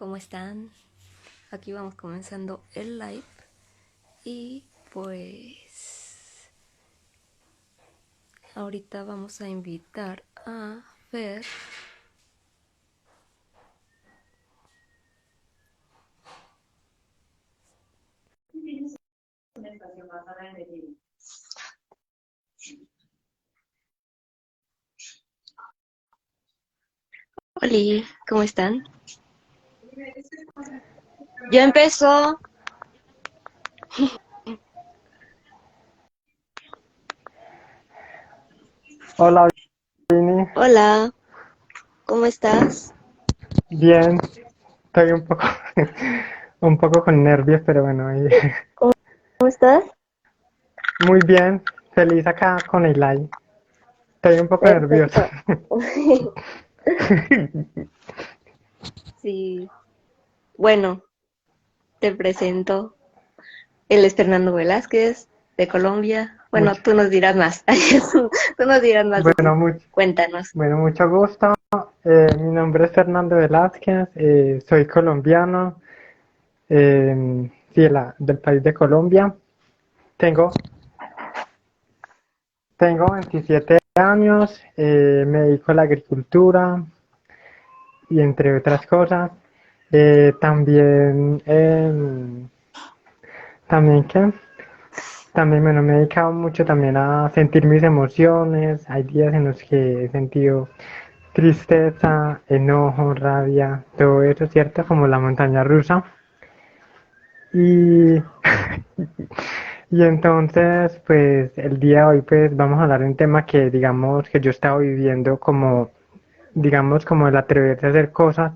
¿Cómo están? Aquí vamos comenzando el live y pues ahorita vamos a invitar a Fer. Hola, ¿cómo están? Ya empezó. Hola, Vini. Hola, ¿cómo estás? Bien, estoy un poco, un poco con nervios, pero bueno, ¿Cómo estás? muy bien, feliz acá con el live. Estoy un poco nervioso. Perfecto. Sí. Bueno, te presento. Él es Fernando Velázquez, de Colombia. Bueno, Mucho, tú nos dirás más. Tú nos dirás más de ti. bueno, mucho, Cuéntanos. bueno, mucho gusto. Mi nombre es Fernando Velázquez, soy colombiano, sí, del país de Colombia. Tengo, tengo 27 años, me dedico a la agricultura y entre otras cosas. También, también que, también, bueno, me he dedicado mucho también a sentir mis emociones. Hay días en los que he sentido tristeza, enojo, rabia, todo eso, ¿cierto? Como la montaña rusa. Y, y entonces, pues, el día de hoy, pues, vamos a hablar de un tema que, digamos, que yo he estado viviendo como, digamos, como el atreverse a hacer cosas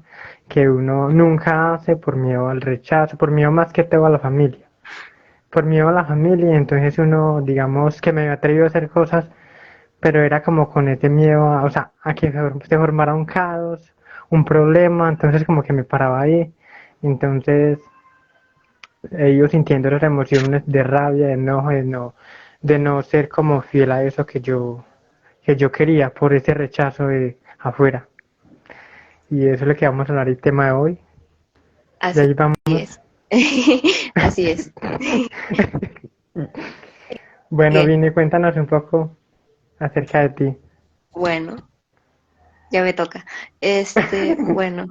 que uno nunca hace por miedo al rechazo, por miedo más que todo a la familia. Por miedo a la familia, y entonces uno, digamos, que me había atrevido a hacer cosas, pero era como con ese miedo a, o sea, a que se formara un caos, un problema, entonces como que me paraba ahí. Entonces, ellos sintiendo las emociones de rabia, de enojo, de no ser como fiel a eso que yo quería por ese rechazo de afuera. Y eso es lo que vamos a hablar el tema de hoy. Y Así ahí vamos. es. Así es. Bueno, Bien. Vini, cuéntanos un poco acerca de ti. Bueno, ya me toca. Bueno,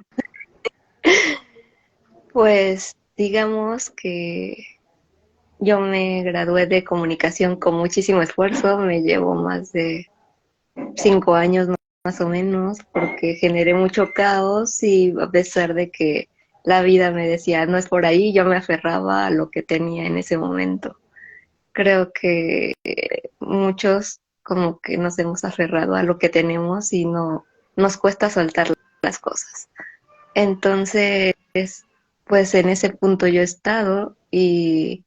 pues digamos que yo me gradué de comunicación con muchísimo esfuerzo, me llevo más de 5 años más o menos, porque generé mucho caos y a pesar de que la vida me decía no es por ahí, yo me aferraba a lo que tenía en ese momento. Creo que muchos como que nos hemos aferrado a lo que tenemos y no nos cuesta soltar las cosas. Entonces, pues en ese punto yo he estado y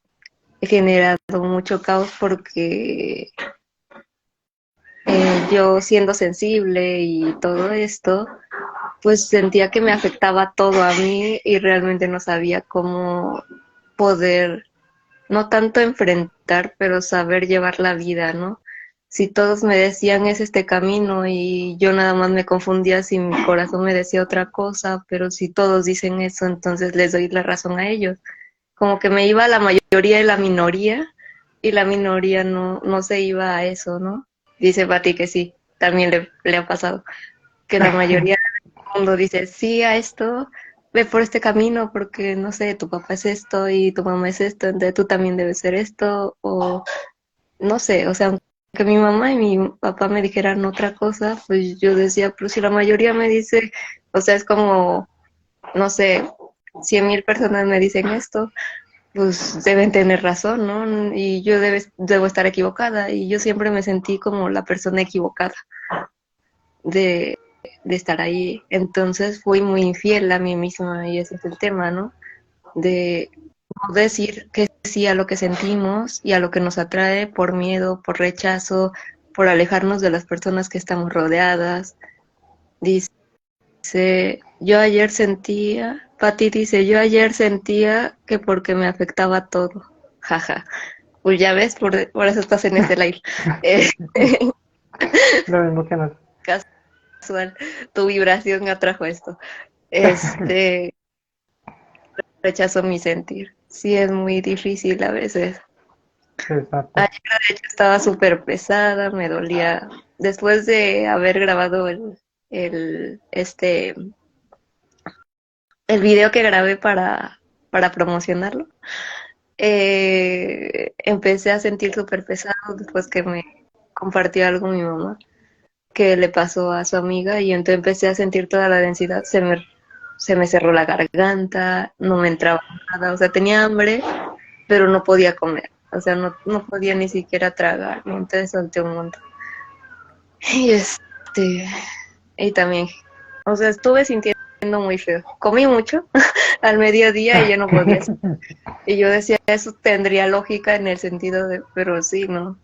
he generado mucho caos porque yo siendo sensible y todo esto, pues sentía que me afectaba todo a mí y realmente no sabía cómo poder, no tanto enfrentar, pero saber llevar la vida, ¿no? Si todos me decían es este camino y yo nada más me confundía si mi corazón me decía otra cosa, pero si todos dicen eso, entonces les doy la razón a ellos. Como que me iba a la mayoría y la minoría, y la minoría no se iba a eso, ¿no? Dice Pati que sí, también le ha pasado, que la mayoría del mundo dice sí a esto, ve por este camino porque, no sé, tu papá es esto y tu mamá es esto, entonces tú también debes ser esto, o no sé, o sea, aunque mi mamá y mi papá me dijeran otra cosa, pues yo decía, pero si la mayoría me dice, o sea, es como, no sé, 100,000 personas me dicen esto, pues deben tener razón, ¿no? Y yo debo estar equivocada. Y yo siempre me sentí como la persona equivocada de, de estar ahí. Entonces fui muy infiel a mí misma y ese es el tema, ¿no? De no decir que sí a lo que sentimos y a lo que nos atrae por miedo, por rechazo, por alejarnos de las personas que estamos rodeadas. Yo ayer sentía, Pati dice, yo ayer sentía que porque me afectaba todo. Jaja. Pues ya ves, por eso estás en este live. Eh, Lo mismo que nos... casual, tu vibración atrajo esto. Este, rechazo mi sentir. Sí, es muy difícil a veces. Exacto. Ayer, de hecho, estaba súper pesada, me dolía. Después de haber grabado el, este, el video que grabé para promocionarlo, empecé a sentir súper pesado después que me compartió algo mi mamá que le pasó a su amiga y entonces empecé a sentir toda la densidad, se me cerró la garganta, no me entraba nada, o sea, tenía hambre, pero no podía comer, o sea, no podía ni siquiera tragar, y entonces solté un montón. Y y también, o sea, estuve sintiendo muy feo. Comí mucho al mediodía y ya no podía. Y yo decía, eso tendría lógica en el sentido de, pero sí, no.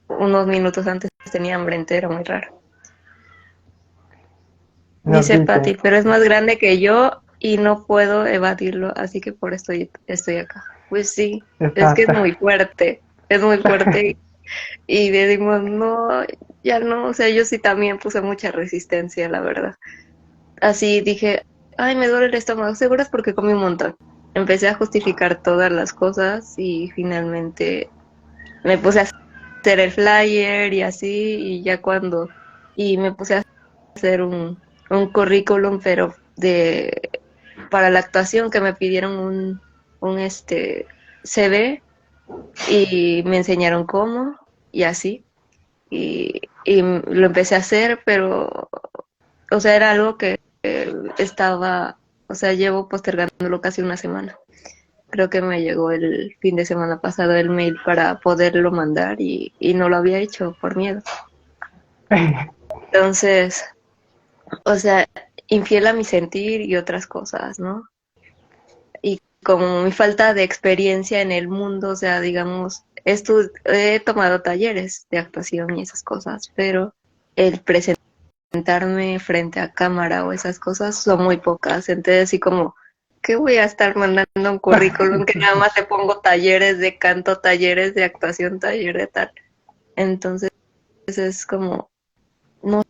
Unos minutos antes tenía hambre entera, muy raro. Nos Dice dice, Patty, pero es más grande que yo y no puedo evadirlo, así que por esto estoy acá. Pues sí, es que exacto. es muy fuerte y decimos, no, ya no, o sea, yo sí también puse mucha resistencia, la verdad. Así dije, ay, me duele el estómago, seguro es porque comí un montón. Empecé a justificar todas las cosas y finalmente me puse a hacer el flyer y así, y ya y me puse a hacer un currículum, pero para la actuación que me pidieron un CV y me enseñaron cómo y así, y lo empecé a hacer, pero, o sea, era algo que estaba, o sea, llevo postergándolo casi una semana. Creo que me llegó el fin de semana pasado el mail para poderlo mandar y no lo había hecho por miedo. Entonces, o sea, infiel a mi sentir y otras cosas, ¿no? Y como mi falta de experiencia en el mundo, o sea, digamos, he tomado talleres de actuación y esas cosas, pero el presentarme frente a cámara o esas cosas son muy pocas. Entonces, así como, ¿qué voy a estar mandando un currículum que nada más te pongo talleres de canto, talleres de actuación, taller de tal? Entonces, es como, no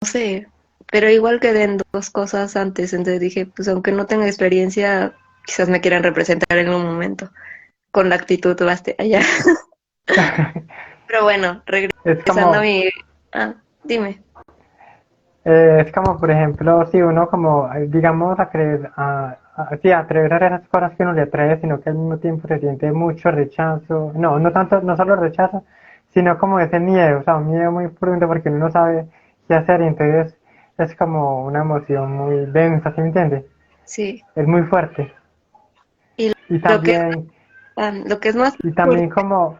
sé, pero igual quedé en dos cosas antes, entonces dije, pues aunque no tenga experiencia, quizás me quieran representar en un momento, con la actitud basta allá. Pero bueno, Es regresando a como, mi... Ah, dime. es como, por ejemplo, si uno como, digamos, sí, atrever a hacer las cosas que uno le atrae, sino que al mismo tiempo se siente mucho rechazo, no, no tanto, no solo rechazo, sino como ese miedo, o sea, un miedo muy profundo porque uno no sabe qué hacer y entonces es como una emoción muy densa, ¿sí me entiende? Sí. Es muy fuerte. Y Y lo que, también, lo que es más y fuerte, también como,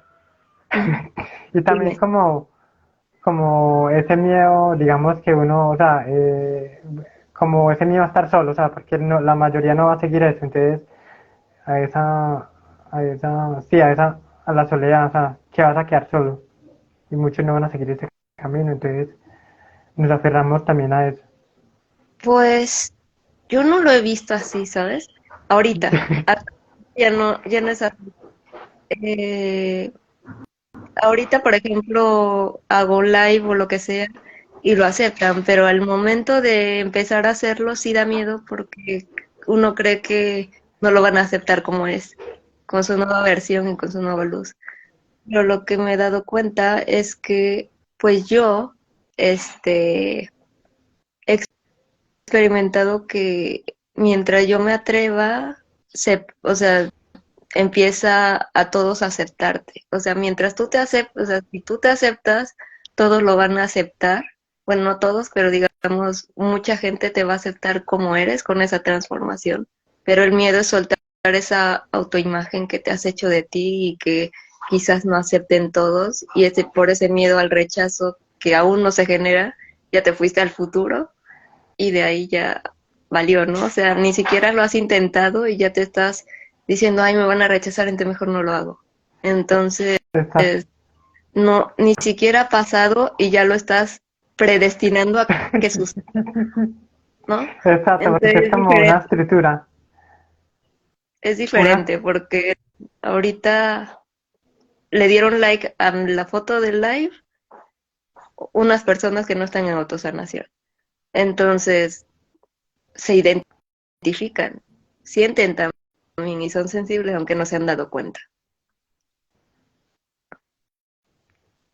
ujú, y también dime. como ese miedo, digamos que uno, o sea, como ese miedo a estar solo, o sea, porque no, la mayoría no va a seguir eso, entonces sí, a la soledad, o sea, que vas a quedar solo, y muchos no van a seguir ese camino, entonces nos aferramos también a eso. Pues yo no lo he visto así, ¿sabes? Ahorita, ya no es así. Eh, ahorita, por ejemplo, hago live o lo que sea y lo aceptan, pero al momento de empezar a hacerlo sí da miedo porque uno cree que no lo van a aceptar como es, con su nueva versión y con su nueva luz. Pero lo que me he dado cuenta es que, pues yo, he experimentado que mientras yo me atreva, o sea, empieza a todos a aceptarte. O sea, mientras tú te aceptas, o sea, si tú te aceptas, todos lo van a aceptar. Bueno, no todos, pero digamos, mucha gente te va a aceptar como eres con esa transformación. Pero el miedo es soltar esa autoimagen que te has hecho de ti y que quizás no acepten todos. Y por ese miedo al rechazo que aún no se genera, ya te fuiste al futuro y de ahí ya valió, ¿no? O sea, ni siquiera lo has intentado y ya te estás diciendo, ay, me van a rechazar, entonces mejor no lo hago. Entonces, Exacto, no, ni siquiera ha pasado y ya lo estás predestinando a que suceda, ¿no? exacto, porque es Entonces como una escritura, es una, diferente porque ahorita le dieron like a la foto del live unas personas que no están en autosanación. Entonces, se identifican, sienten y son sensibles aunque no se han dado cuenta.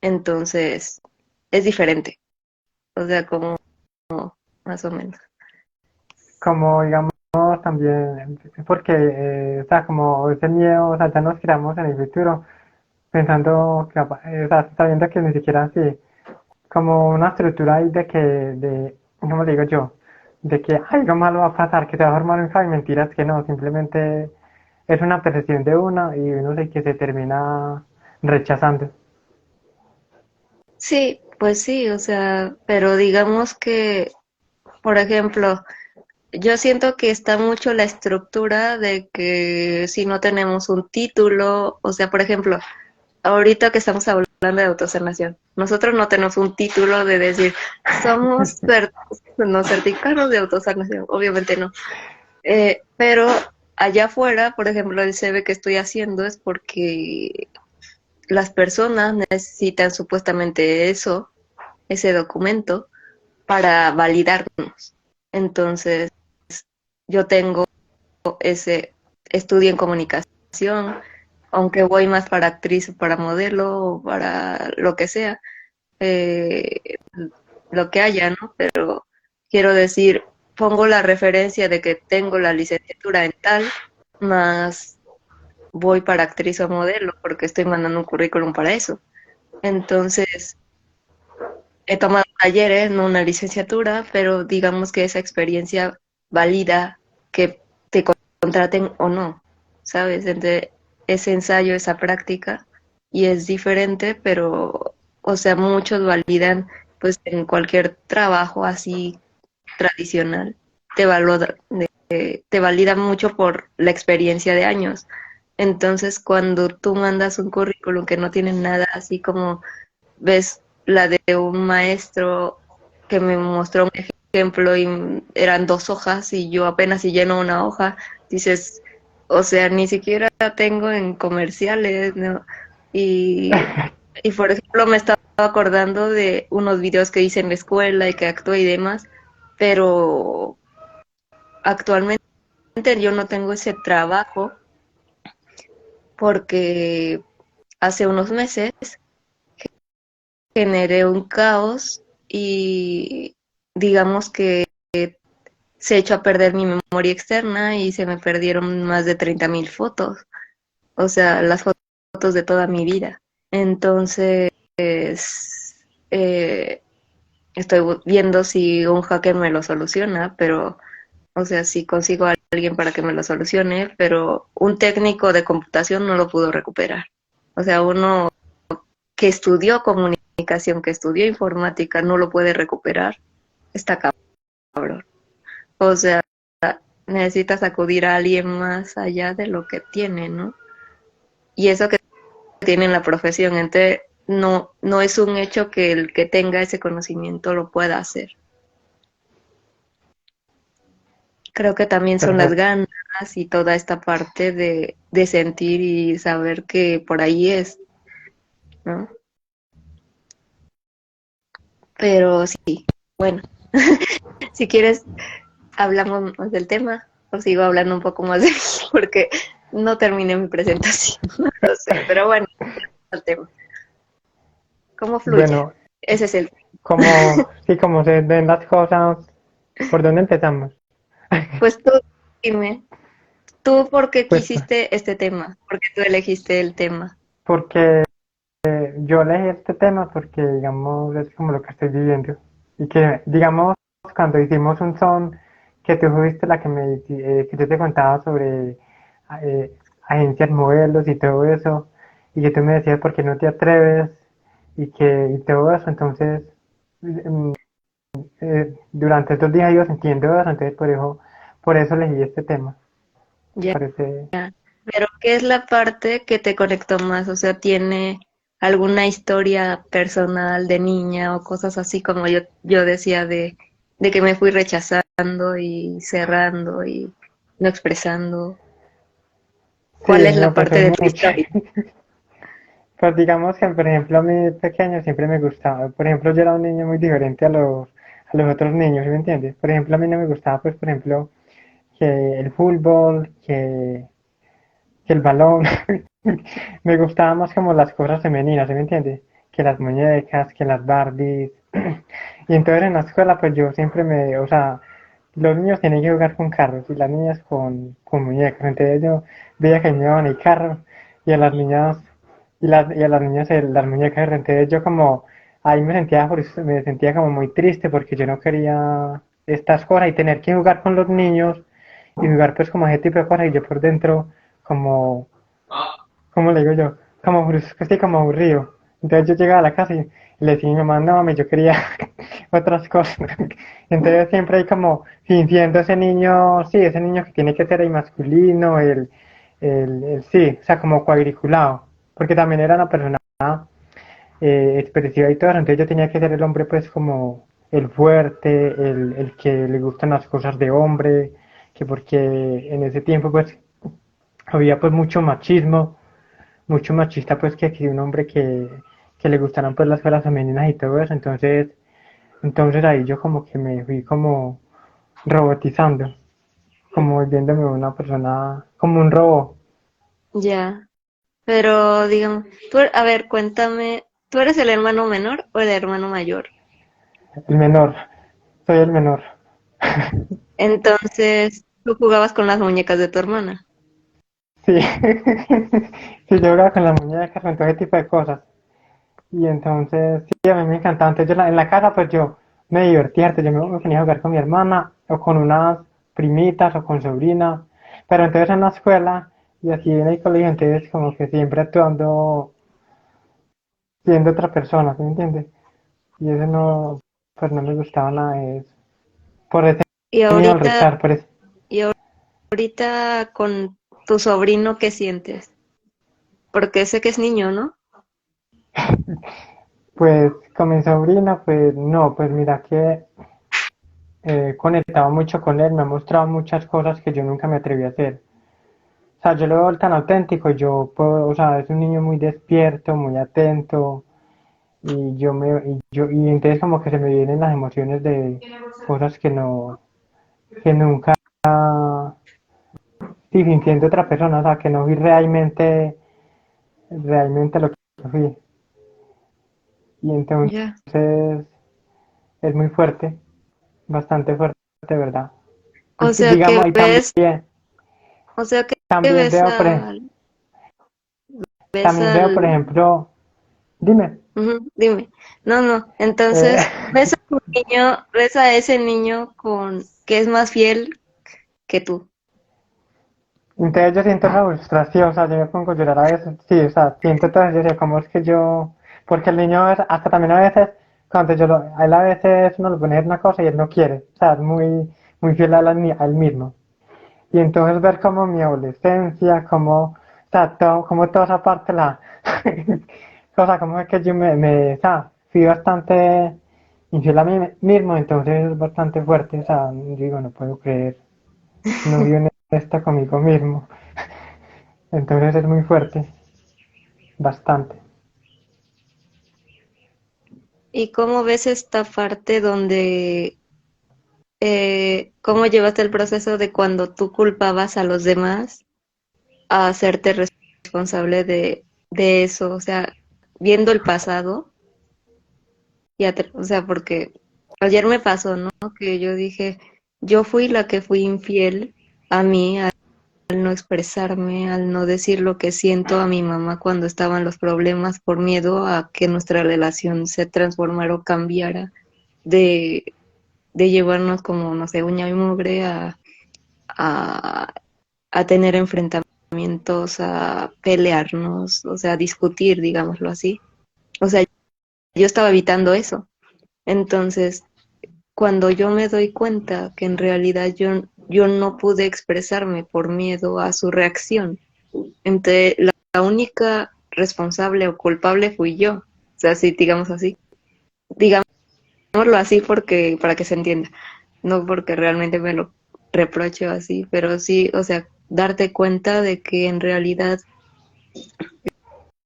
Entonces, es diferente. O sea, como más o menos. Como digamos también, porque, o sea, como ese miedo, o sea, ya nos creamos en el futuro, pensando que, o sea, sabiendo que ni siquiera así, como una estructura ahí de que, ¿cómo le digo yo? De que algo malo va a pasar, que se va a formar un caos, y mentiras que no, simplemente es una percepción de uno y uno sé que se termina rechazando. Sí, pues sí, o sea, pero digamos que, por ejemplo, yo siento que está mucho la estructura de que si no tenemos un título, o sea, por ejemplo, ahorita que estamos hablando de autosanación, nosotros no tenemos un título de decir somos no, certificados de autosanación, obviamente no. Pero allá afuera, por ejemplo, el CV que estoy haciendo es porque las personas necesitan supuestamente eso, ese documento, para validarnos. Entonces, yo tengo ese estudio en comunicación, aunque voy más para actriz o para modelo o para lo que sea, eh, lo que haya, ¿no? Pero quiero decir, pongo la referencia de que tengo la licenciatura en tal, más voy para actriz o modelo porque estoy mandando un currículum para eso. Entonces, he tomado talleres, no una licenciatura, pero digamos que esa experiencia valida que te contraten o no, ¿sabes? Entre ese ensayo, esa práctica, y es diferente, pero, o sea, muchos validan, pues en cualquier trabajo así tradicional, te valida mucho por la experiencia de años. Entonces, cuando tú mandas un currículum que no tiene nada así como ves la de un maestro que me mostró un ejemplo y eran 2 hojas y yo apenas si lleno una hoja, dices, o sea, ni siquiera tengo en comerciales, ¿no? Y, y por ejemplo me estaba acordando de unos videos que hice en la escuela y que actué y demás, pero actualmente yo no tengo ese trabajo porque hace unos meses generé un caos y digamos que se echó a perder mi memoria externa y se me perdieron más de 30,000 fotos, o sea, las fotos de toda mi vida. Entonces, eh, estoy viendo si un hacker me lo soluciona, pero, o sea, si consigo a alguien para que me lo solucione, pero un técnico de computación no lo pudo recuperar. O sea, uno que estudió comunicación, que estudió informática, no lo puede recuperar, está cabrón. O sea, necesitas acudir a alguien más allá de lo que tiene, ¿no? Y eso que tiene en la profesión, entonces no es un hecho que el que tenga ese conocimiento lo pueda hacer. Creo que también son las Perfecto. ganas y toda esta parte de sentir y saber que por ahí es, ¿no? Pero sí, bueno, si quieres hablamos más del tema o sigo hablando un poco más de mí porque no terminé mi presentación, no lo sé, pero bueno, el tema. ¿Cómo fluye? Bueno, Ese es el. como, sí, como se ven las cosas, ¿por dónde empezamos? Pues tú dime, ¿tú por qué Pues quisiste este tema? ¿Por qué tú elegiste el tema? porque yo elegí este tema porque, digamos, es como lo que estoy viviendo. Y que, digamos, cuando hicimos un son, que tú fuiste la que que yo te contaba sobre eh, agencias modelos y todo eso, y que tú me decías por qué no te atreves y todo eso, entonces, mm, durante estos días yo sintiendo eso, entonces por eso elegí este tema. Me Ya, parece, pero ¿qué es la parte que te conectó más? O sea, ¿tiene alguna historia personal de niña o cosas así como yo decía de que me fui rechazando y cerrando y no expresando? sí, ¿Cuál es la no, pues parte hay de tu mucho. historia? Pues digamos que, por ejemplo, a mí pequeño siempre me gustaba. Por ejemplo, yo era un niño muy diferente a los otros niños, ¿sí me entiendes? Por ejemplo, a mí no me gustaba, pues, por ejemplo, que el fútbol, que que el balón. Me gustaban más como las cosas femeninas, ¿sí me entiendes? Que las muñecas, que las Barbies. Y entonces en la escuela pues yo siempre o sea, los niños tienen que jugar con carros y las niñas con muñecas. Entonces yo veía que me iban el carro y a las niñas y a las niñas las muñecas. Entonces yo como ahí me sentía como muy triste porque yo no quería estas cosas y tener que jugar con los niños y jugar pues como ese tipo de cosas y yo por dentro como, ¿cómo le digo yo? Como sí, como aburrido. Entonces yo llegaba a la casa y le decía a mi mamá, no, mami, yo quería otras cosas. Entonces siempre hay como fingiendo ese niño, sí, ese niño que tiene que ser el masculino, sí, o sea, como cuadriculado. Porque también era una persona expresiva y todo eso, entonces yo tenía que ser el hombre pues como el fuerte, el que le gustan las cosas de hombre, que porque en ese tiempo pues había pues mucho machismo, mucho machista pues que un hombre que le gustaran pues las cosas femeninas y todo eso, entonces ahí yo como que me fui como robotizando, como volviéndome una persona, como un robot. Ya. Pero digamos, a ver, cuéntame, ¿tú eres el hermano menor o el hermano mayor? El menor, soy el menor. Entonces, tú jugabas con las muñecas de tu hermana. Sí, sí, yo jugaba con las muñecas, con todo ese tipo de cosas. Y entonces, sí, a mí me encantaba. Entonces, en la casa, pues yo me divertía, harto. Yo me ponía a jugar con mi hermana, o con unas primitas, o con sobrinas. Pero entonces en la escuela, y así en el colegio, entonces como que siempre actuando, siendo otra persona, ¿sí me entiendes? Y eso no, pues no me gustaba nada de eso. Por ese Y miedo al ahorita, rechazo, por eso. y ahorita con tu sobrino, ¿qué sientes? Porque sé que es niño, ¿no? Pues con mi sobrina, pues no, pues mira que he conectado mucho con él, me ha mostrado muchas cosas que yo nunca me atreví a hacer. O sea, yo lo veo tan auténtico, yo puedo, o sea, es un niño muy despierto, muy atento, y entonces como que se me vienen las emociones de cosas que nunca, sí, sintiendo otra persona, o sea, que no fui realmente lo que fui. Y entonces Ya. es muy fuerte, bastante fuerte, ¿verdad? Y O sea que digamos, y ves, o sea que también veo, ves también veo, por al, ejemplo, dime, ujú, dime. No, no. eh, Entonces, ves a ese niño con que es más fiel que tú. entonces yo siento esa frustración, o sea, yo me pongo a llorar a veces, sí, o sea, siento todo eso, yo sé, cómo es que yo, porque el niño hasta también a veces, cuando a él a veces uno le pone a hacer una cosa y él no quiere, o sea, es muy fiel a él mismo. Y entonces ver como mi adolescencia, como, o sea, como toda esa parte, o sea, como es que yo o sea, fui bastante infiel a mí mismo, entonces es bastante fuerte, o sea, digo, no puedo creer, no fui honesta conmigo mismo. Entonces es muy fuerte, bastante. ¿Y cómo ves esta parte donde, cómo llevaste el proceso de cuando tú culpabas a los demás a hacerte responsable de eso? O sea, viendo el pasado, o sea, porque ayer me pasó, ¿no? Que yo dije, yo fui la que fui infiel a mí, al no expresarme, al no decir lo que siento a mi mamá cuando estaban los problemas por miedo a que nuestra relación se transformara o cambiara de, de llevarnos como, no sé, uña y mugre a, a tener enfrentamientos, a pelearnos, o sea, a discutir, digámoslo así. O sea, yo estaba evitando eso. Entonces, cuando yo me doy cuenta que en realidad yo no pude expresarme por miedo a su reacción, entonces la única responsable o culpable fui yo. O sea, sí, digamos así. Digámoslo así porque, para que se entienda. No porque realmente me lo reproche o así, pero sí, o sea, darte cuenta de que en realidad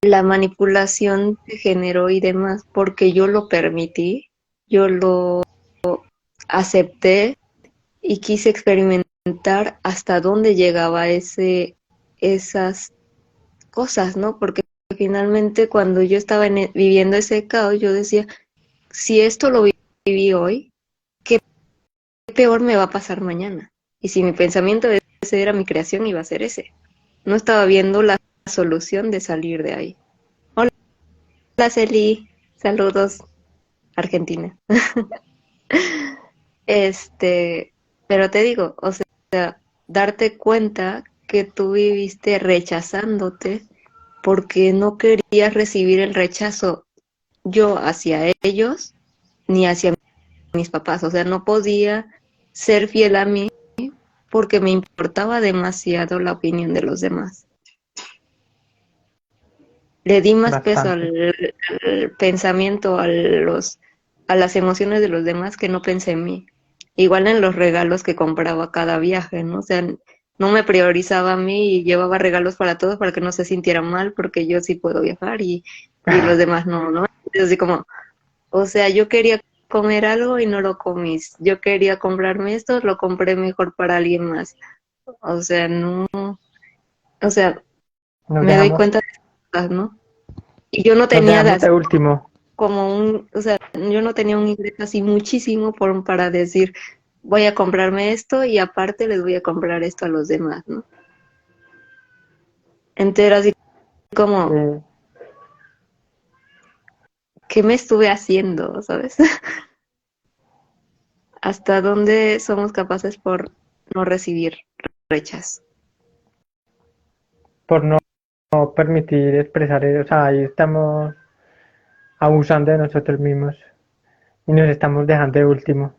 la manipulación se generó y demás porque yo lo permití, yo lo acepté y quise experimentar hasta dónde llegaba esas cosas, ¿no? Porque finalmente cuando yo estaba viviendo ese caos, yo decía, si esto lo viví hoy, ¿qué peor me va a pasar mañana? Y si mi pensamiento ese era mi creación, iba a ser ese. No estaba viendo la solución de salir de ahí. Hola, Celi. Saludos, Argentina. Pero te digo, o sea, darte cuenta que tú viviste rechazándote porque no querías recibir el rechazo yo hacia ellos ni hacia mis papás. O sea, no podía ser fiel a mí porque me importaba demasiado la opinión de los demás. Le di más peso Bastante. al pensamiento, a las emociones de los demás que no pensé en mí. Igual en los regalos que compraba cada viaje, ¿no? O sea, no me priorizaba a mí y llevaba regalos para todos para que no se sintieran mal porque yo sí puedo viajar y los demás no, ¿no? Entonces, así como, o sea, yo quería comer algo y no lo comí. Yo quería comprarme esto, lo compré mejor para alguien más. O sea, no, o sea, Nos me doy dejamos, cuenta de esas cosas, ¿no? Y yo no nos tenía dejamos de último. o sea, yo no tenía un ingreso así muchísimo para decir, voy a comprarme esto y aparte les voy a comprar esto a los demás, ¿no? Entonces era así como, Eh, ¿qué me estuve haciendo, sabes? ¿Hasta dónde somos capaces por no recibir rechazo? por no permitir expresar, o sea, ahí estamos abusando de nosotros mismos y nos estamos dejando de último.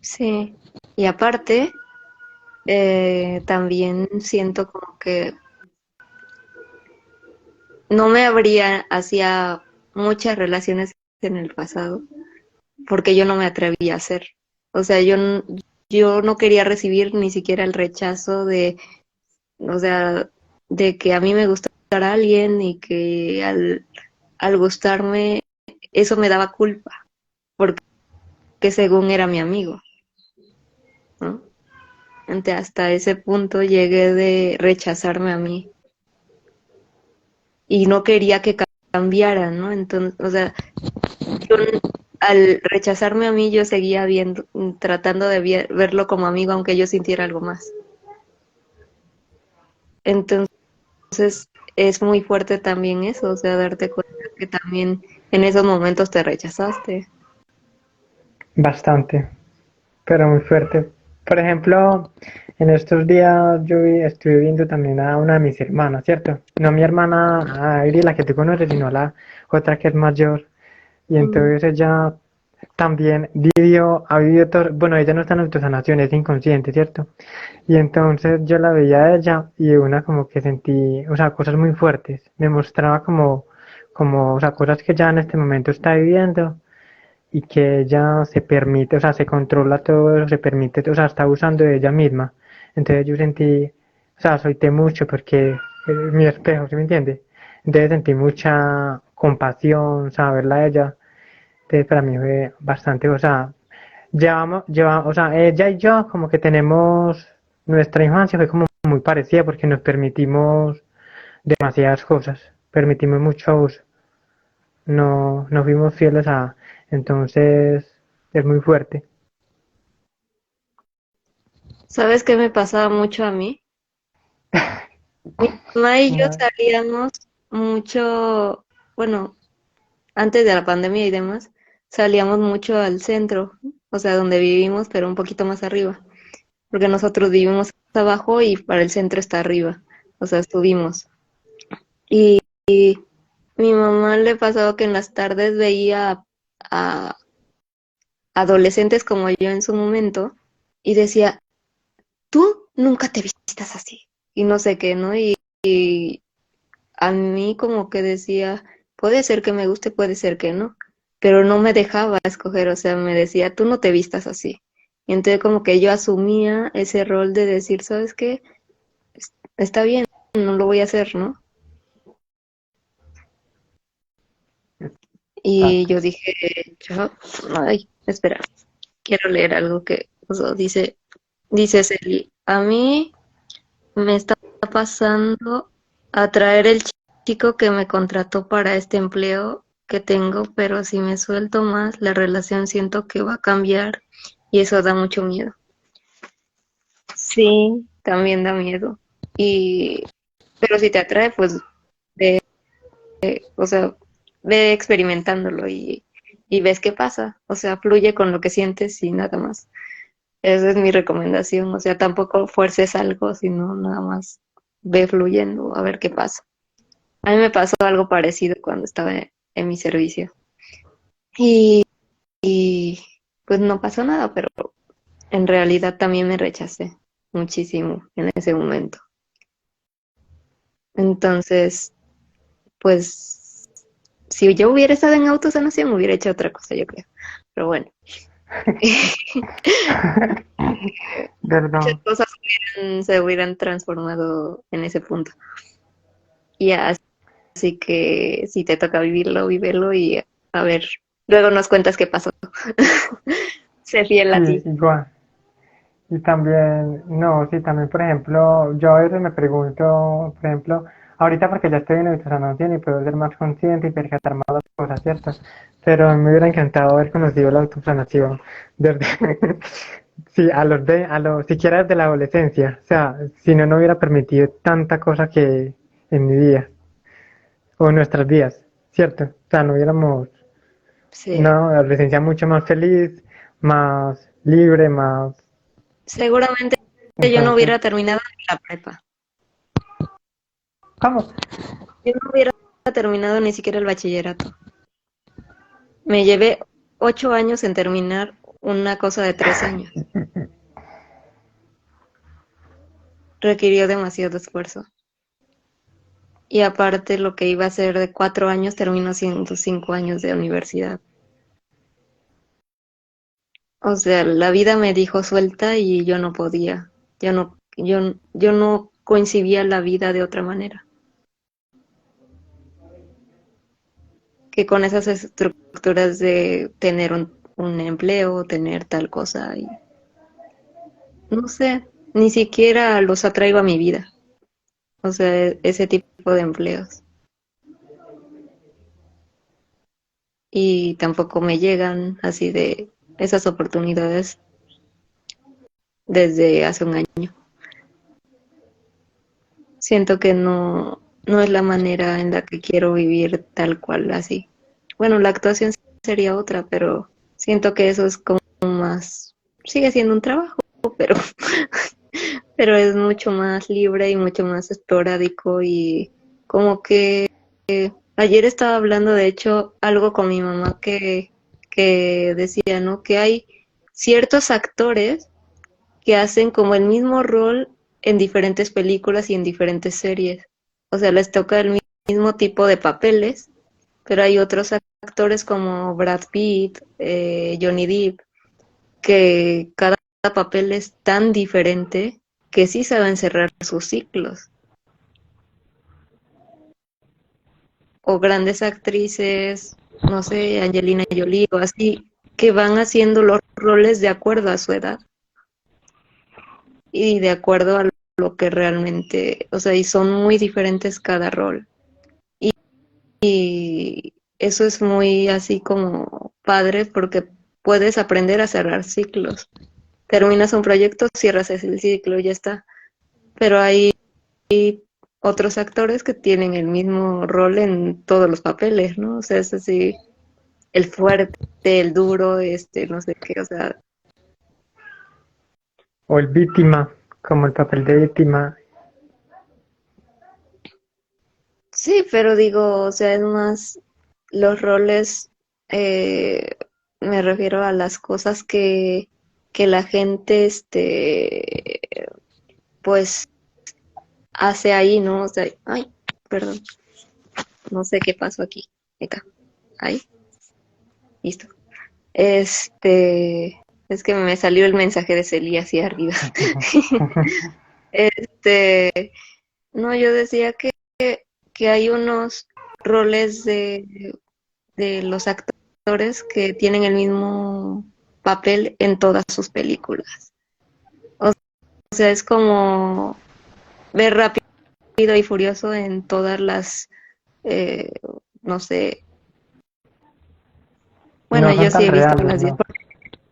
Sí, y aparte, también siento como que no me abría hacia muchas relaciones en el pasado porque yo no me atrevía a hacer. O sea, yo no quería recibir ni siquiera el rechazo o sea, de que a mí me gustara alguien y que al gustarme, eso me daba culpa, porque según era mi amigo, ¿no? Entonces, hasta ese punto llegué de rechazarme a mí y no quería que cambiara, ¿no? Entonces, o sea, yo al rechazarme a mí, yo seguía viendo, tratando de verlo como amigo, aunque yo sintiera algo más. Entonces, es muy fuerte también eso, o sea, darte cuenta que también en esos momentos te rechazaste. Bastante, pero muy fuerte. Por ejemplo, en estos días yo estuve viendo también a una de mis hermanas, ¿cierto? No mi hermana Airi, la que tú conoces, sino la otra que es mayor. Y Mm. entonces ella también ha vivido todo, bueno, ella no está en autosanación, es inconsciente, ¿cierto? Y entonces yo la veía a ella y de una como que sentí, o sea, cosas muy fuertes. Me mostraba o sea, cosas que ya en este momento está viviendo y que ella se permite, o sea, se controla todo, se permite, o sea, está usando de ella misma. Entonces yo sentí, o sea, solté mucho porque es mi espejo, ¿sí me entiende? Entonces sentí mucha compasión, o sea, verla a ella. Entonces para mí fue bastante, o sea, o sea, ella y yo como que tenemos, nuestra infancia fue como muy parecida porque nos permitimos demasiadas cosas, permitimos mucho abuso, no fuimos fieles entonces es muy fuerte. ¿Sabes qué me pasaba mucho a mí? Mi mamá y yo No, salíamos mucho, bueno, antes de la pandemia y demás, salíamos mucho al centro, o sea, donde vivimos, pero un poquito más arriba, porque nosotros vivimos abajo y para el centro está arriba, o sea, estuvimos. Y mi mamá le pasaba que en las tardes veía a adolescentes como yo en su momento y decía, tú nunca te vistas así y no sé qué, ¿no? Y a mí como que decía, puede ser que me guste, puede ser que no, pero no me dejaba escoger, o sea, me decía, tú no te vistas así. Y entonces como que yo asumía ese rol de decir, ¿sabes qué? Está bien, no lo voy a hacer, ¿no? Y exacto. yo dije, ay, espera, quiero leer algo que o sea, dice Celi, a mí me está pasando a traer el chico que me contrató para este empleo que tengo, pero si me suelto más, la relación siento que va a cambiar y eso da mucho miedo. Sí, también da miedo. Y, pero si te atrae, pues ve, o sea, ve experimentándolo y ves qué pasa. O sea, fluye con lo que sientes y nada más. Esa es mi recomendación. O sea, tampoco fuerces algo, sino nada más ve fluyendo a ver qué pasa. A mí me pasó algo parecido cuando estaba en mi servicio. Y, y pues no pasó nada, pero en realidad también me rechacé muchísimo en ese momento. Entonces, pues, si yo hubiera estado en autosanación, hubiera hecho otra cosa, yo creo. Pero bueno, muchas ¿Verdad? cosas se hubieran transformado en ese punto. Y así que si te toca vivirlo, vívelo y a ver, luego nos cuentas qué pasó. Sé fiel Sí, a ti. igual. Y también, no, sí, también, por ejemplo, yo a veces me pregunto, por ejemplo, ahorita porque ya estoy en autosanación y puedo ser más consciente y percatar más las cosas, ¿cierto? Pero me hubiera encantado haber conocido la autosanación desde, sí, a los, siquiera desde la adolescencia. O sea, si no, no hubiera permitido tanta cosa que en mi vida, o en nuestras vidas, ¿cierto? O sea, no hubiéramos Sí. una adolescencia mucho más feliz, más libre, más, Seguramente yo no entonces, hubiera terminado ni la prepa. vamos. Yo no hubiera terminado ni siquiera el bachillerato. Me llevé 8 años en terminar una cosa de 3 años. Requirió demasiado esfuerzo. Y aparte lo que iba a ser de 4 años terminó siendo 5 años de universidad. O sea, la vida me dijo suelta y yo no podía. Yo no concibía la vida de otra manera que con esas estructuras de tener un empleo, tener tal cosa y no sé, ni siquiera los atraigo a mi vida. O sea, ese tipo de empleos. Y tampoco me llegan así de esas oportunidades desde hace un año. Siento que no es la manera en la que quiero vivir tal cual así. Bueno, la actuación sería otra, pero siento que eso es como más, sigue siendo un trabajo, pero, pero es mucho más libre y mucho más esporádico y como que ayer estaba hablando de hecho algo con mi mamá que decía, ¿no? Que hay ciertos actores que hacen como el mismo rol en diferentes películas y en diferentes series. O sea, les toca el mismo tipo de papeles, pero hay otros actores como Brad Pitt, Johnny Depp, que cada papel es tan diferente que sí saben cerrar sus ciclos. O grandes actrices, no sé, Angelina Jolie o así, que van haciendo los roles de acuerdo a su edad y de acuerdo a lo que realmente, o sea, y son muy diferentes cada rol. Y, y eso es muy así como padre porque puedes aprender a cerrar ciclos. Terminas un proyecto, cierras ese ciclo y ya está. Pero hay otros actores que tienen el mismo rol en todos los papeles, ¿no? O sea, es así, el fuerte, el duro, no sé qué, o sea, O el víctima, como el papel de víctima. sí, pero digo, o sea, es más los roles, eh, me refiero a las cosas que la gente, pues hace ahí, ¿no? O sea, ay, perdón, no sé qué pasó aquí. Acá, ahí, listo. Es que me salió el mensaje de Celia hacia arriba. Este, no, yo decía que hay unos roles de los actores que tienen el mismo papel en todas sus películas. O sea, es como ver rápido y Furioso en todas las, eh, no sé, bueno, No yo son sí tan he visto reales, las 10, ¿no?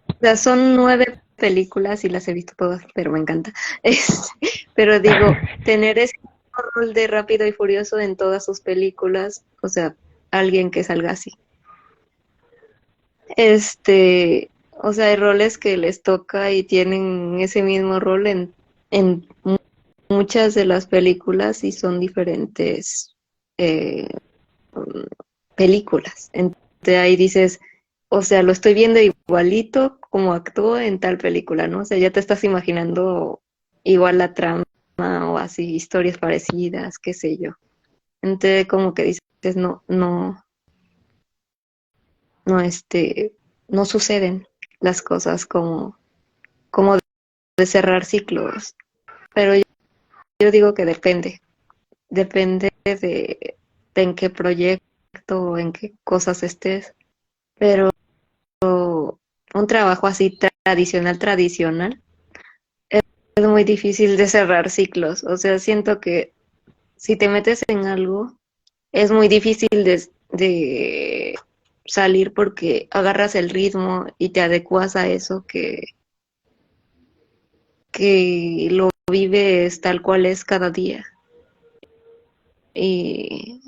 o sea, son 9 películas y las he visto todas, pero me encanta. Pero digo, tener ese rol de Rápido y Furioso en todas sus películas, o sea, alguien que salga así. O sea, hay roles que les toca y tienen ese mismo rol en muchas de las películas y son diferentes eh, películas. Entonces ahí dices, o sea, lo estoy viendo igualito como actuó en tal película, ¿no? O sea, ya te estás imaginando igual la trama o así, historias parecidas, qué sé yo. Entonces como que dices, no, no suceden las cosas como de cerrar ciclos. Pero yo digo que depende de en qué proyecto o en qué cosas estés. Pero un trabajo así tradicional, es muy difícil de cerrar ciclos. O sea, siento que si te metes en algo, es muy difícil de salir porque agarras el ritmo y te adecuas a eso que lo vives tal cual es cada día. Y,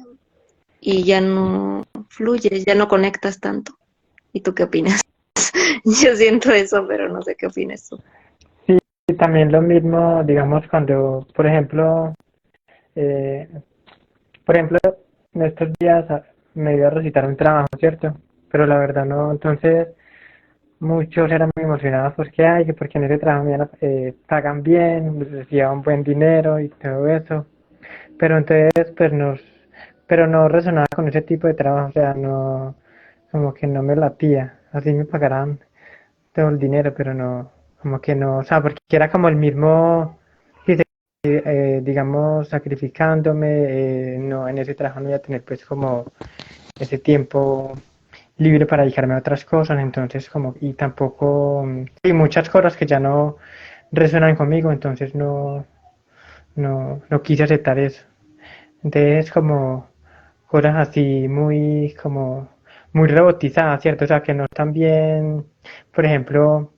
y ya no fluyes, ya no conectas tanto. ¿Y tú qué opinas? Yo siento eso, pero no sé qué opinas tú. Sí, y también lo mismo, digamos, cuando, eh, por ejemplo, en estos días me iba a recitar un trabajo, ¿cierto? Pero la verdad no, entonces muchos eran muy emocionados porque, ay, que porque en ese trabajo pagan bien, les llevan buen dinero y todo eso. Pero entonces, pero no resonaba con ese tipo de trabajo, o sea, no, como que no me latía, así me pagaran todo el dinero, pero no, como que no, o sea, porque era como el mismo, sí, digamos, sacrificándome, no, en ese trabajo no iba a tener pues como ese tiempo libre para dedicarme a otras cosas, entonces como, y tampoco, y muchas cosas que ya no resuenan conmigo, entonces no quise aceptar eso. Entonces como cosas así muy como muy robotizadas, ¿cierto? O sea, que no están bien, por ejemplo,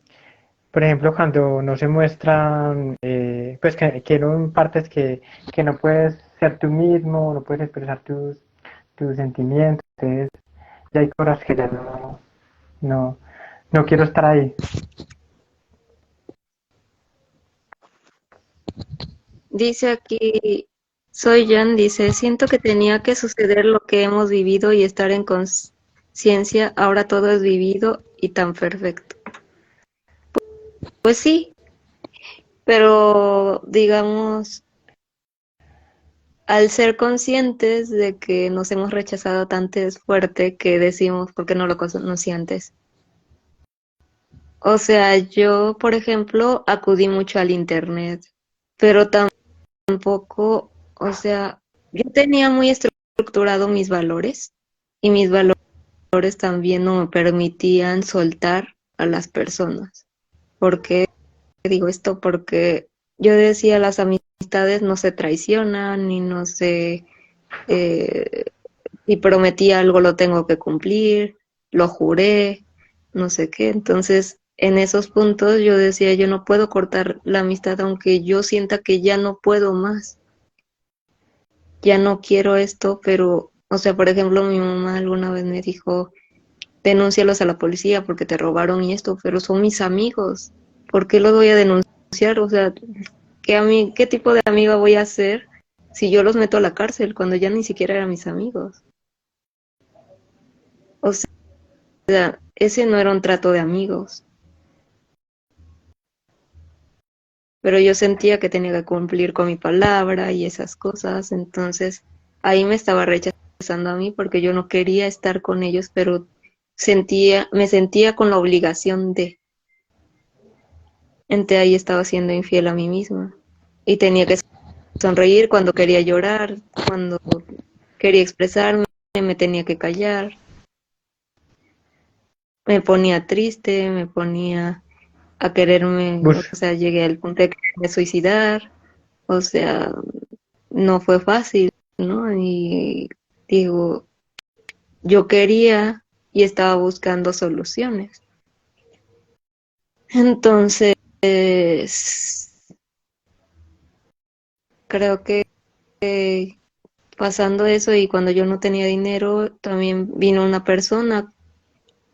cuando no se muestran, pues que no en partes que no puedes ser tú mismo, no puedes expresar tus sentimientos, entonces ya hay cosas que ya no, no quiero estar ahí. Dice aquí, soy Jan, dice, siento que tenía que suceder lo que hemos vivido y estar en conciencia, ahora todo es vivido y tan perfecto. Pues sí, pero digamos, al ser conscientes de que nos hemos rechazado tanto es fuerte que decimos, ¿por qué no lo conocí antes? O sea, yo, por ejemplo, acudí mucho al internet, pero tampoco, o sea, yo tenía muy estructurado mis valores y mis valores también no me permitían soltar a las personas. ¿Por qué digo esto? Porque yo decía, las amistades no se traicionan y no se, eh, si prometí algo lo tengo que cumplir, lo juré, no sé qué. Entonces, en esos puntos yo decía, yo no puedo cortar la amistad aunque yo sienta que ya no puedo más, ya no quiero esto, pero, o sea, por ejemplo, mi mamá alguna vez me dijo, denúncialos a la policía porque te robaron y esto, pero son mis amigos, ¿por qué los voy a denunciar? O sea, ¿qué tipo de amiga voy a ser si yo los meto a la cárcel cuando ya ni siquiera eran mis amigos? O sea, ese no era un trato de amigos, pero yo sentía que tenía que cumplir con mi palabra y esas cosas, entonces ahí me estaba rechazando a mí porque yo no quería estar con ellos, pero me sentía con la obligación de, entonces ahí estaba siendo infiel a mí misma y tenía que sonreír cuando quería llorar, cuando quería expresarme, me tenía que callar, me ponía triste, me ponía a quererme, o Bus, sea, llegué al punto de quererme suicidar, o sea, no fue fácil, ¿no? Y digo, yo quería y estaba buscando soluciones. Entonces, creo que pasando eso y cuando yo no tenía dinero, también vino una persona,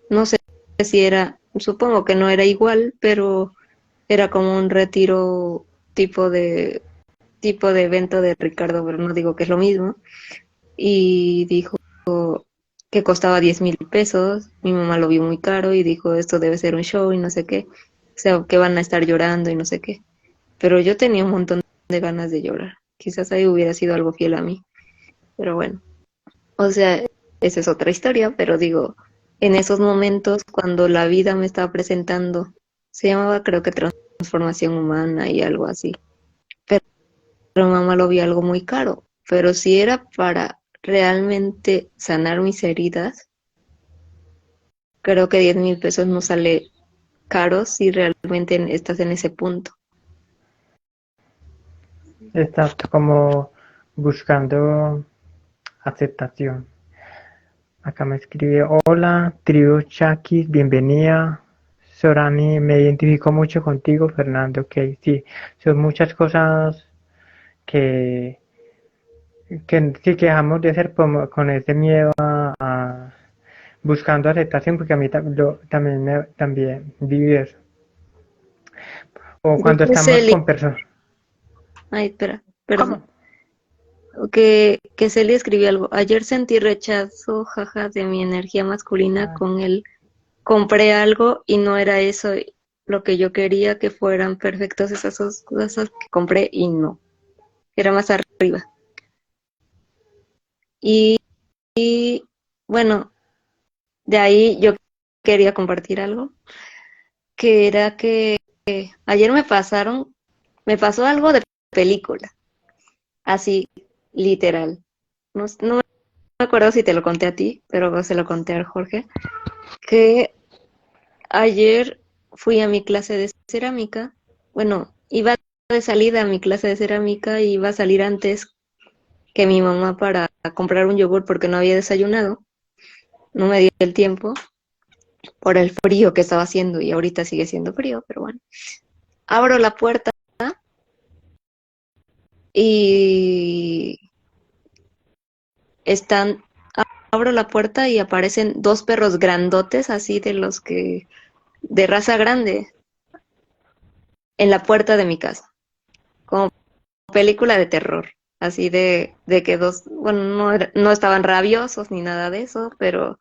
no sé si era, supongo que no era igual, pero era como un retiro tipo de tipo de evento de Ricardo, pero no digo que es lo mismo, y dijo que costaba 10,000 pesos. Mi mamá lo vio muy caro y dijo, esto debe ser un show y no sé qué, o sea, que van a estar llorando y no sé qué. Pero yo tenía un montón de ganas de llorar. Quizás ahí hubiera sido algo fiel a mí, pero bueno. O sea, esa es otra historia, pero digo, en esos momentos cuando la vida me estaba presentando, se llamaba creo que transformación humana y algo así. Pero mamá lo vio algo muy caro. Pero si era para realmente sanar mis heridas, creo que 10,000 pesos no sale caro si realmente estás en ese punto. Exacto, como buscando aceptación. Acá me escribe, hola, tribu Chakis, bienvenida. Sorani, me identifico mucho contigo, Fernando. Ok, sí, son muchas cosas que, sí que dejamos de hacer con ese miedo a buscando aceptación, porque a mí también viví eso. O cuando Dice estamos Celi, con personas. ay, espera, ¿Cómo? perdón, que Celi escribió algo. Ayer sentí rechazo, jaja, de mi energía masculina Ah, con él. Compré algo y no era eso lo que yo quería que fueran perfectos esas dos cosas que compré y no, era más arriba. Y, y bueno, de ahí yo quería compartir algo, que era que ayer me pasó algo de película, así literal. No me acuerdo si te lo conté a ti, pero se lo conté a Jorge, que ayer fui a mi clase de cerámica. Bueno, iba de salida a mi clase de cerámica y iba a salir antes que mi mamá para comprar un yogur porque no había desayunado. No me dio el tiempo por el frío que estaba haciendo y ahorita sigue siendo frío, pero bueno. Abro la puerta y están, abro la puerta y aparecen dos perros grandotes, así de los que, de raza grande, en la puerta de mi casa, como película de terror, así de que dos, bueno, no estaban rabiosos ni nada de eso, pero,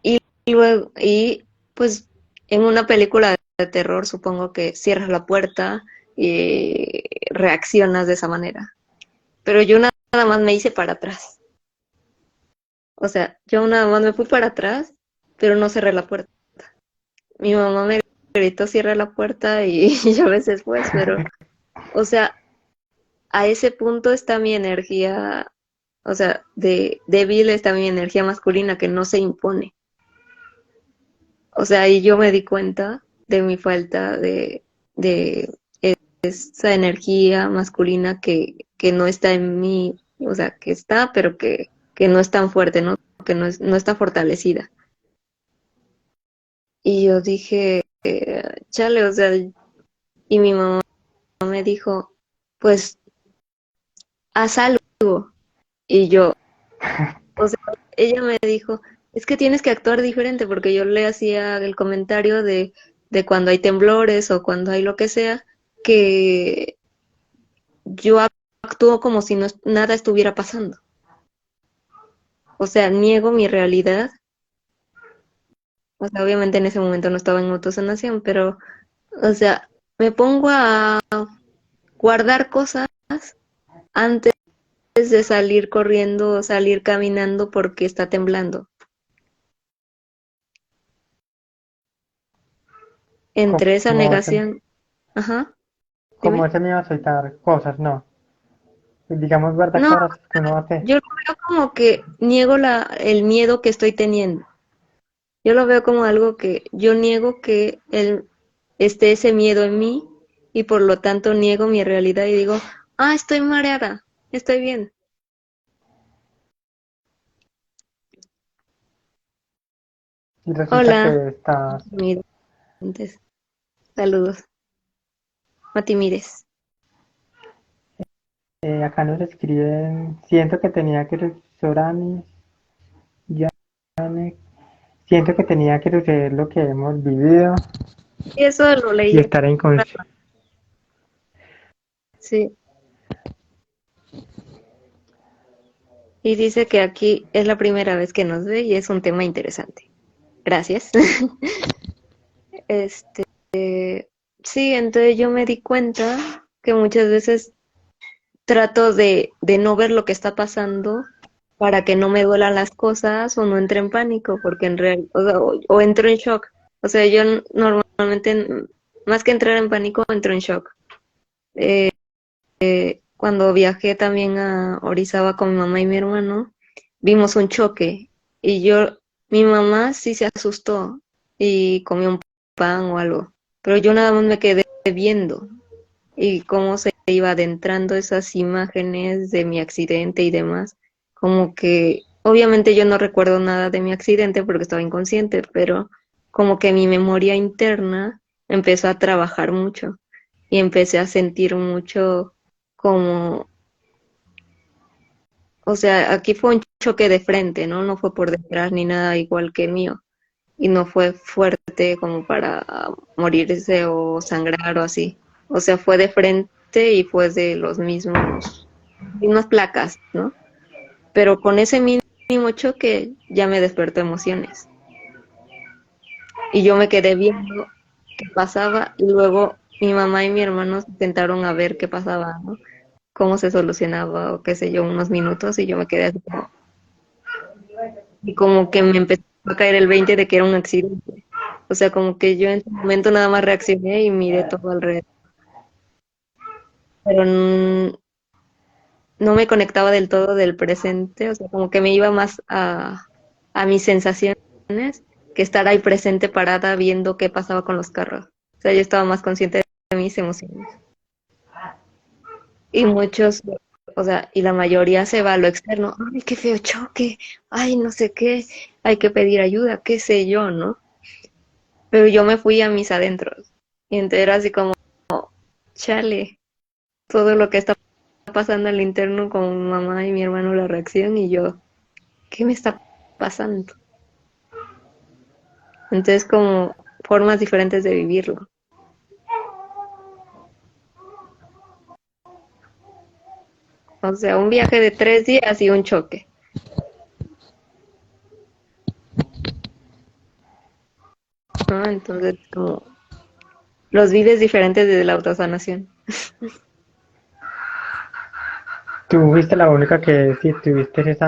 y luego, y pues en una película de terror supongo que cierras la puerta y reaccionas de esa manera, pero yo nada más me hice para atrás. O sea, yo nada más me fui para atrás, pero no cerré la puerta. Mi mamá me gritó, cierra la puerta y ya ves después, pero, o sea, a ese punto está mi energía, o sea, de débil está mi energía masculina que no se impone. O sea, ahí yo me di cuenta de mi falta de esa energía masculina que no está en mí, o sea, que está, pero que no es tan fuerte, ¿no? Que no está fortalecida. Y yo dije, chale, o sea, y mi mamá me dijo, pues haz algo. Y yo, o sea, ella me dijo, es que tienes que actuar diferente, porque yo le hacía el comentario de cuando hay temblores o cuando hay lo que sea, que yo actúo como si no, nada estuviera pasando. O sea, niego mi realidad. O sea, obviamente en ese momento no estaba en autosanación, pero, o sea, me pongo a guardar cosas antes de salir corriendo o salir caminando porque está temblando. Entre esa como ese, negación, ajá, como dime. ese miedo a soltar cosas, no. Digamos, guarda No, cosas que uno hace. yo lo veo como que niego el miedo que estoy teniendo. Yo lo veo como algo que yo niego que esté ese miedo en mí y por lo tanto niego mi realidad y digo, estoy mareada. Estoy bien. Y resulta Hola, que estás, Mires. Saludos. Mati Mires. acá nos escriben, siento que tenía que Sorani, Janek, siento que tenía que suceder lo que hemos vivido Y eso lo y leí. estar inconsciente. Sí. Y dice que aquí es la primera vez que nos ve y es un tema interesante. Gracias. Este, sí, entonces yo me di cuenta que muchas veces trato de no ver lo que está pasando para que no me duelan las cosas o no entre en pánico, porque en real, o entro en shock. O sea, yo normalmente, más que entrar en pánico, entro en shock. Cuando viajé también a Orizaba con mi mamá y mi hermano, vimos un choque y mi mamá sí se asustó y comió un pan o algo, pero yo nada más me quedé viendo y cómo se iba adentrando esas imágenes de mi accidente y demás, como que obviamente yo no recuerdo nada de mi accidente porque estaba inconsciente, pero como que mi memoria interna empezó a trabajar mucho y empecé a sentir mucho como, o sea, aquí fue un choque de frente, ¿no? No fue por detrás ni nada igual que el mío y no fue fuerte como para morirse o sangrar o así. O sea, fue de frente y fue de los mismas placas, ¿no? Pero con ese mínimo choque ya me despertó emociones. Y yo me quedé viendo qué pasaba y luego mi mamá y mi hermano se sentaron a ver qué pasaba, ¿no? Cómo se solucionaba o qué sé yo, unos minutos y yo me quedé así como, y como que me empezó a caer el 20 de que era un accidente. O sea, como que yo en ese momento nada más reaccioné y miré todo alrededor. Pero no me conectaba del todo del presente, o sea, como que me iba más a mis sensaciones que estar ahí presente parada viendo qué pasaba con los carros. O sea, yo estaba más consciente de mis emociones. Y muchos, o sea, y la mayoría se va a lo externo. Ay, qué feo choque. Ay, no sé qué. Hay que pedir ayuda, qué sé yo, ¿no? Pero yo me fui a mis adentros. Y entonces era así como, chale, todo lo que está pasando al interno con mi mamá y mi hermano, la reacción, y yo, ¿qué me está pasando? Entonces, como formas diferentes de vivirlo. O sea, un viaje de 3 días y un choque, ¿no? Entonces, como los vives diferentes desde la autosanación. Tú fuiste la única que sí tuviste ese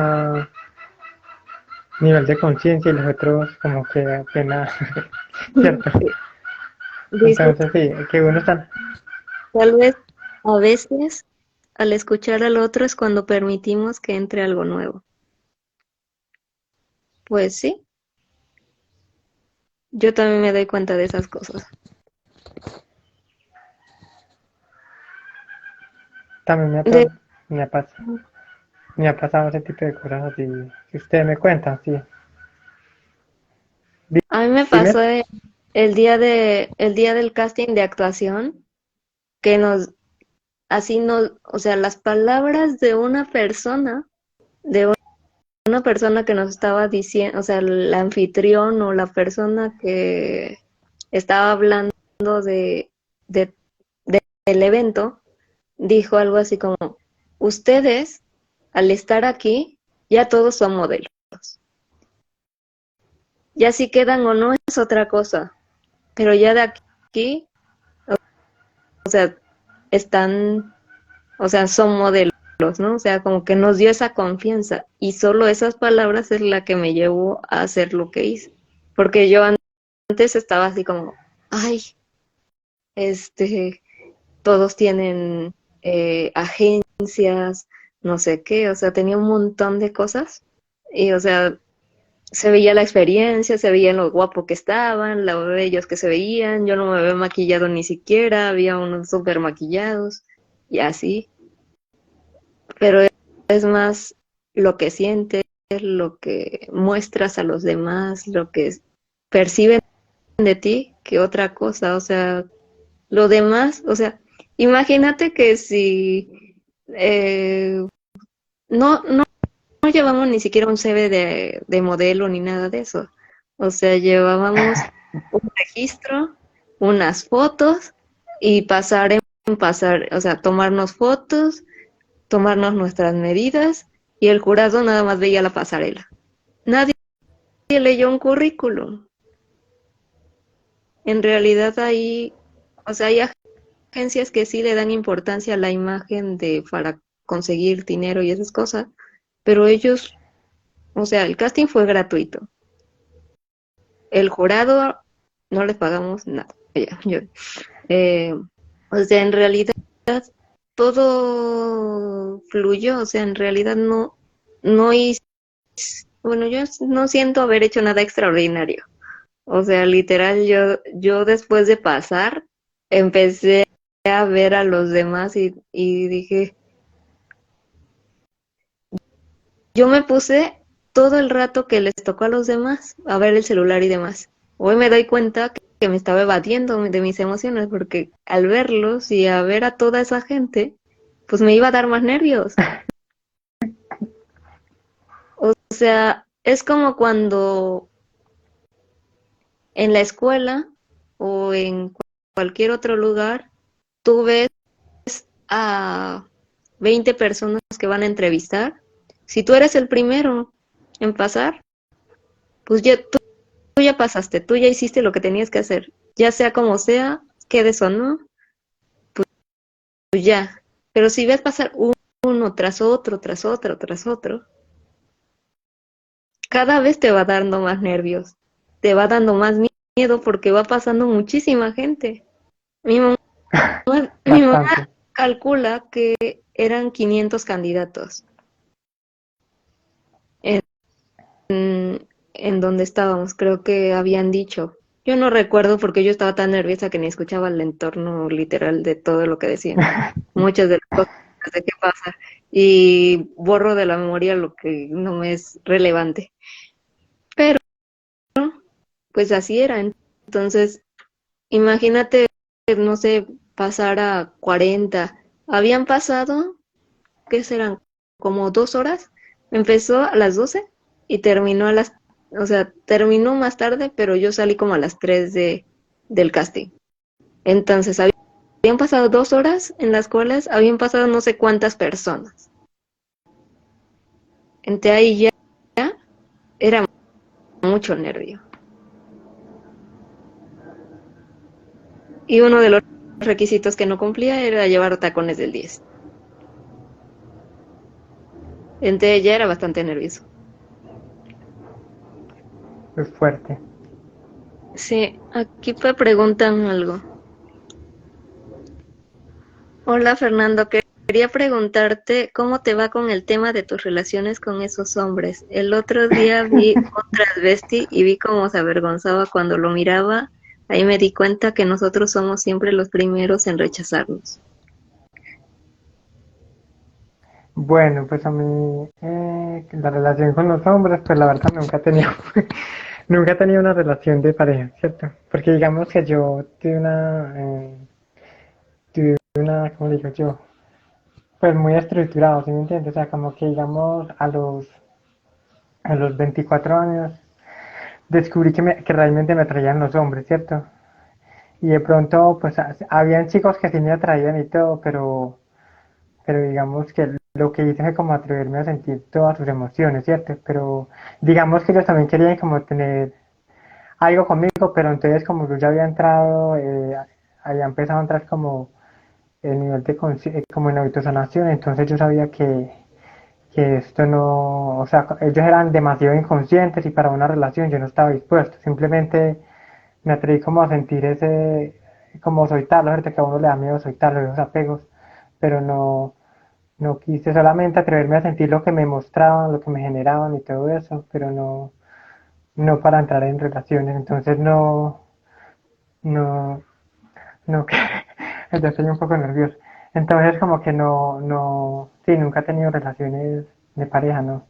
nivel de conciencia y los otros como que apenas, ¿cierto? Dices, Entonces sí, que uno está, tal vez a veces al escuchar al otro es cuando permitimos que entre algo nuevo. Pues sí, yo también me doy cuenta de esas cosas. también De, me ha pas- me ha pasado ese tipo de cosas así, que ustedes me cuentan, sí. a mí me Dime, pasó el día del casting de actuación que así no, o sea, las palabras de de una persona que nos estaba diciendo, o sea, el anfitrión o la persona que estaba hablando de, de- del evento, dijo algo así como, ustedes, al estar aquí, ya todos son modelos. Ya si quedan o no es otra cosa, pero ya de aquí, o sea, están, o sea, son modelos, ¿no? O sea, como que nos dio esa confianza y solo esas palabras es la que me llevó a hacer lo que hice. Porque yo antes estaba así como, ay, este, todos tienen agencias, no sé qué, o sea, tenía un montón de cosas y, o sea, se veía la experiencia, se veían lo guapo que estaban, lo bellos que se veían, yo no me había maquillado ni siquiera, había unos súper maquillados y así. pero es más lo que sientes, lo que muestras a los demás, lo que perciben de ti que otra cosa, o sea, lo demás, o sea, imagínate que si no llevamos ni siquiera un CV de modelo ni nada de eso, o sea, llevábamos un registro, unas fotos y pasar, o sea, tomarnos fotos, tomarnos nuestras medidas y el jurado nada más veía la pasarela. Nadie leyó un currículum. En realidad ahí, o sea, hay agencias que sí le dan importancia a la imagen de para conseguir dinero y esas cosas, pero ellos, o sea, el casting fue gratuito. El jurado no les pagamos nada. Eh, o sea, en realidad todo fluyó, o sea, en realidad no hice, bueno, yo no siento haber hecho nada extraordinario. O sea, literal, yo después de pasar, empecé a ver a los demás y dije, yo me puse todo el rato que les tocó a los demás a ver el celular y demás. Hoy me doy cuenta que me estaba evadiendo de mis emociones porque al verlos y a ver a toda esa gente, pues me iba a dar más nervios. O sea, es como cuando en la escuela o en cualquier otro lugar tú ves a 20 personas que van a entrevistar. Si tú eres el primero en pasar, pues ya tú ya pasaste, tú ya hiciste lo que tenías que hacer, ya sea como sea, quedes o no, pues ya. Pero si ves pasar uno tras otro, tras otro, tras otro, cada vez te va dando más nervios, te va dando más miedo porque va pasando muchísima gente. Mi mamá, mi mamá Bastante. calcula que eran 500 candidatos en, en donde estábamos, creo que habían dicho. Yo no recuerdo porque yo estaba tan nerviosa que ni escuchaba el entorno literal de todo lo que decían. Muchas de las cosas de qué pasa. Y borro de la memoria lo que no me es relevante. Pero, pues así era. Entonces, imagínate, no sé, pasar a 40. Habían pasado, ¿qué serán? Como 2 horas. Empezó a las 12 y terminó a las, o sea, terminó más tarde, pero yo salí como a las 3 del casting. Entonces, habían pasado 2 horas en las cuales habían pasado no sé cuántas personas. Entonces ahí ya era mucho nervio. Y uno de los requisitos que no cumplía era llevar tacones del 10. Entonces ya era bastante nervioso. Es fuerte. Sí, aquí me preguntan algo. Hola Fernando, quería preguntarte cómo te va con el tema de tus relaciones con esos hombres. El otro día vi un transvesti y vi cómo se avergonzaba cuando lo miraba. Ahí me di cuenta que nosotros somos siempre los primeros en rechazarnos. Bueno, pues a mí la relación con los hombres, pues la verdad nunca he tenido, nunca he tenido una relación de pareja, ¿cierto? Porque digamos que yo tuve una, ¿cómo le digo yo? Pues muy estructurado, ¿sí me entiendes? O sea, como que digamos a los 24 años descubrí que realmente me atraían los hombres, ¿cierto? Y de pronto, pues habían chicos que sí me atraían y todo, pero digamos que lo que hice fue como atreverme a sentir todas sus emociones, ¿cierto? Pero digamos que ellos también querían como tener algo conmigo, pero entonces como yo ya había entrado, había empezado a entrar como el nivel de como en autosanación, entonces yo sabía que esto no, o sea, ellos eran demasiado inconscientes y para una relación yo no estaba dispuesto, simplemente me atreví como a sentir como soltarlo, ¿cierto? Que a uno le da miedo soltarlo, esos apegos, pero no quise solamente atreverme a sentir lo que me mostraban, lo que me generaban y todo eso, pero no para entrar en relaciones, entonces no, no, ya estoy un poco nervioso. Entonces como que sí, nunca he tenido relaciones de pareja, no.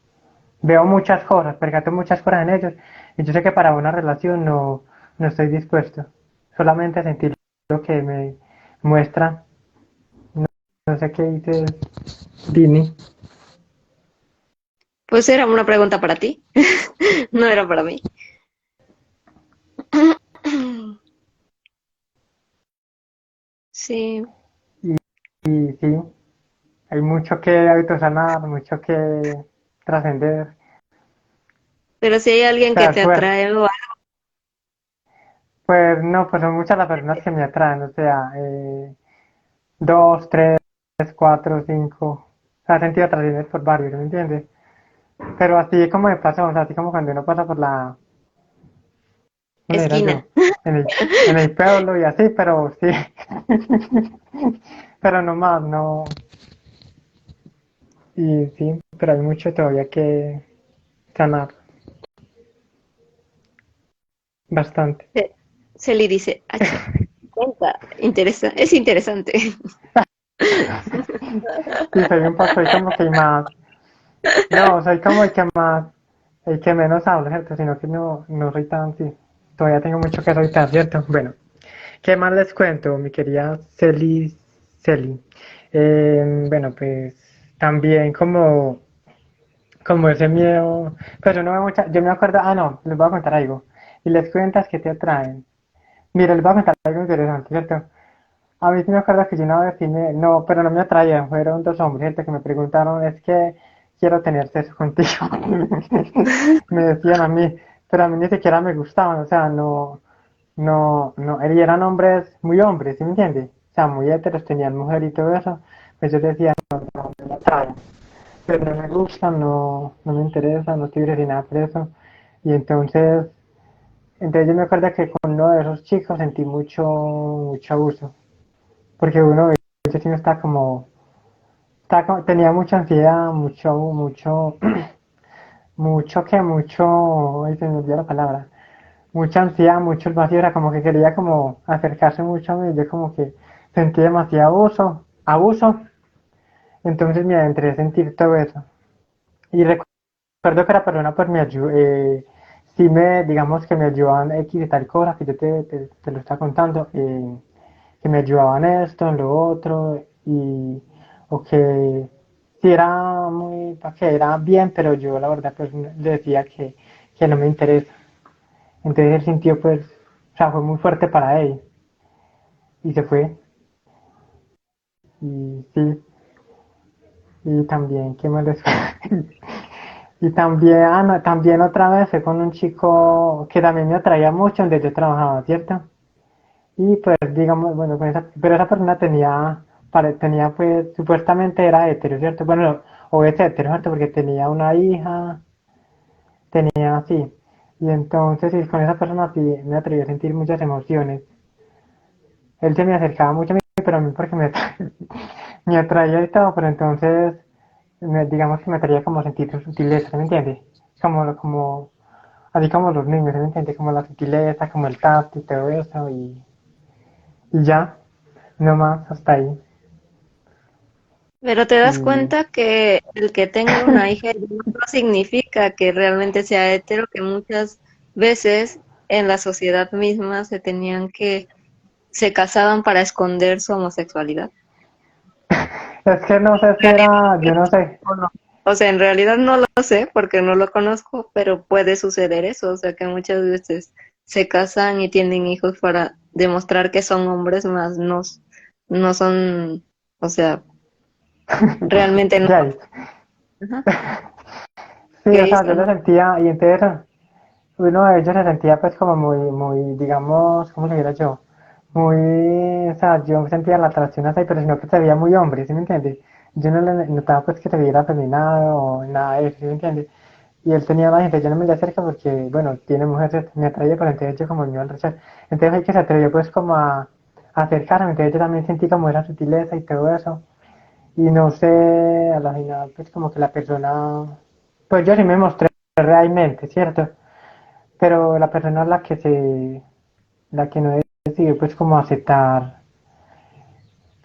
Veo muchas cosas, percato muchas cosas en ellos, y yo sé que para una relación no estoy dispuesto. Solamente a sentir lo que me muestra. No sé qué dices, Dini. Pues era una pregunta para ti, no era para mí. Sí, Y sí, hay mucho que autosanar, mucho que trascender. pero si hay O alguien que sea, es te fuerte. atrae o Pues no, pues son muchas las personas que me atraen, o sea, dos, tres, cuatro, cinco. O sea, he sentido atracciones por varios, ¿me entiendes? Pero así como me pasó, o sea, así como cuando uno pasa por la, ¿cómo le era esquina. yo? En el pueblo y así, pero sí. Pero no más, no. Y sí, pero hay mucho todavía que sanar, bastante. Celi dice, H, cuenta, es interesante. Sí, soy un poco, soy como que más, no, soy como el que más, el que menos habla, ¿cierto? Sino que no soy tan, sí, todavía tengo mucho que soltar, ¿cierto? Bueno, ¿qué más les cuento, mi querida Celi? Bueno, pues también como ese miedo, pues yo me acuerdo, no, les voy a contar algo, y les cuentas que te atraen. Mira, les voy a contar algo interesante, ¿cierto? A mí sí me acuerdo que yo una vez no, pero no me atraían, fueron dos hombres, gente que me preguntaron, es que quiero tener sexo contigo. Me decían a mí, pero a mí ni siquiera me gustaban, o sea, no, y eran hombres, muy hombres, ¿sí me entiendes? O sea, muy héteros, tenían mujer y todo eso, pues yo decía, no me atraen, pero no me gustan, no me interesa, no estoy nada por eso. Y entonces yo me acuerdo que con uno de esos chicos sentí mucho abuso, porque uno de ellos sí tenía mucha ansiedad, mucho, ay, se me olvidó la palabra, mucha ansiedad, mucho vacío, era como que quería como acercarse mucho a mí, yo como que sentí demasiado abuso, entonces me adentré a sentir todo eso. Y recuerdo que la persona pues me ayudó, sí digamos que me ayudaban X y tal cosa, que yo te lo estaba contando, que me ayudaban esto, en lo otro, o que sí era para que era bien, pero yo la verdad pues le decía que no me interesa. Entonces él sintió pues, o sea, fue muy fuerte para él, y se fue, y sí, y también, ¿qué más les Y también, no, también otra vez fue con un chico que también me atraía mucho donde yo trabajaba, ¿cierto? Y pues digamos, bueno, pero esa persona tenía pues, supuestamente era hetero, ¿cierto? Bueno, o es hetero, ¿cierto? Porque tenía una hija, tenía así. Y entonces, sí, con esa persona sí me atreví a sentir muchas emociones. Él se me acercaba mucho a mí, pero a mí porque me atraía y todo, pero entonces, digamos que me atraía como sentir su sutileza, ¿me entiendes? Así como los niños, ¿me entiendes? Como la sutileza, como el tacto y todo eso, y ya, no más, hasta ahí. Pero te das Y cuenta que el que tenga una hija no significa que realmente sea hetero, que muchas veces en la sociedad misma se casaban para esconder su homosexualidad. es que no sé si era, yo no sé, ¿O no? O sea, en realidad no lo sé porque no lo conozco, pero puede suceder eso. O sea, que muchas veces se casan y tienen hijos para demostrar que son hombres, más no son, o sea, realmente no. gay. Ajá, Sí, o gays sea, o yo lo no. sentía, y entonces uno de ellos se sentía pues como muy, digamos, ¿cómo le diría yo? O sea, yo sentía la atracción hacia ahí, pero sino que se veía muy hombre, ¿sí me entiendes? Yo no le notaba pues que se viera afeminado o nada de eso, ¿sí me entiendes? Y él tenía más gente, yo no me le acerco porque, bueno, tiene mujer, me atraía, pero entonces yo como me al rechazo. Entonces hay que se atrevió pues como a acercarme, entonces yo también sentí como esa sutileza y todo eso. Y no sé, a la final pues como que la persona, pues yo sí me mostré realmente, ¿cierto? Pero la persona la que no decidió pues como aceptar,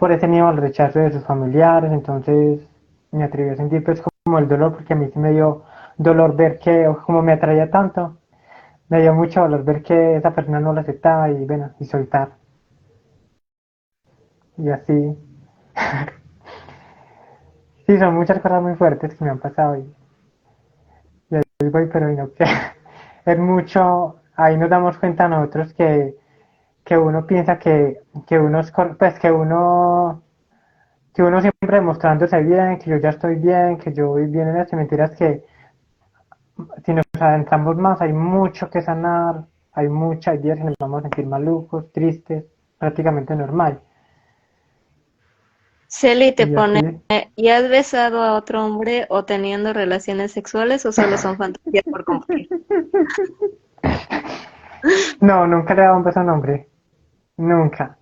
por ese miedo al rechazo de sus familiares, entonces me atreví a sentir pues como el dolor, porque a mí sí me dio dolor ver que, como me atraía tanto, me dio mucho dolor ver que esa persona no lo aceptaba y bueno, y soltar. Y así, sí, son muchas cosas muy fuertes que me han pasado y ahí voy, pero no que es mucho, ahí nos damos cuenta nosotros que uno piensa que uno es, pues que uno siempre demostrándose bien, que yo ya estoy bien, que yo voy bien en esto, y mentiras que si nos adentramos más hay mucho que sanar, hay días que nos vamos a sentir malucos, tristes, prácticamente normal. Celi te Y pone, así, ¿y has besado a otro hombre o teniendo relaciones sexuales o solo son fantasías por cumplir? no, nunca le he dado un beso a un hombre, nunca.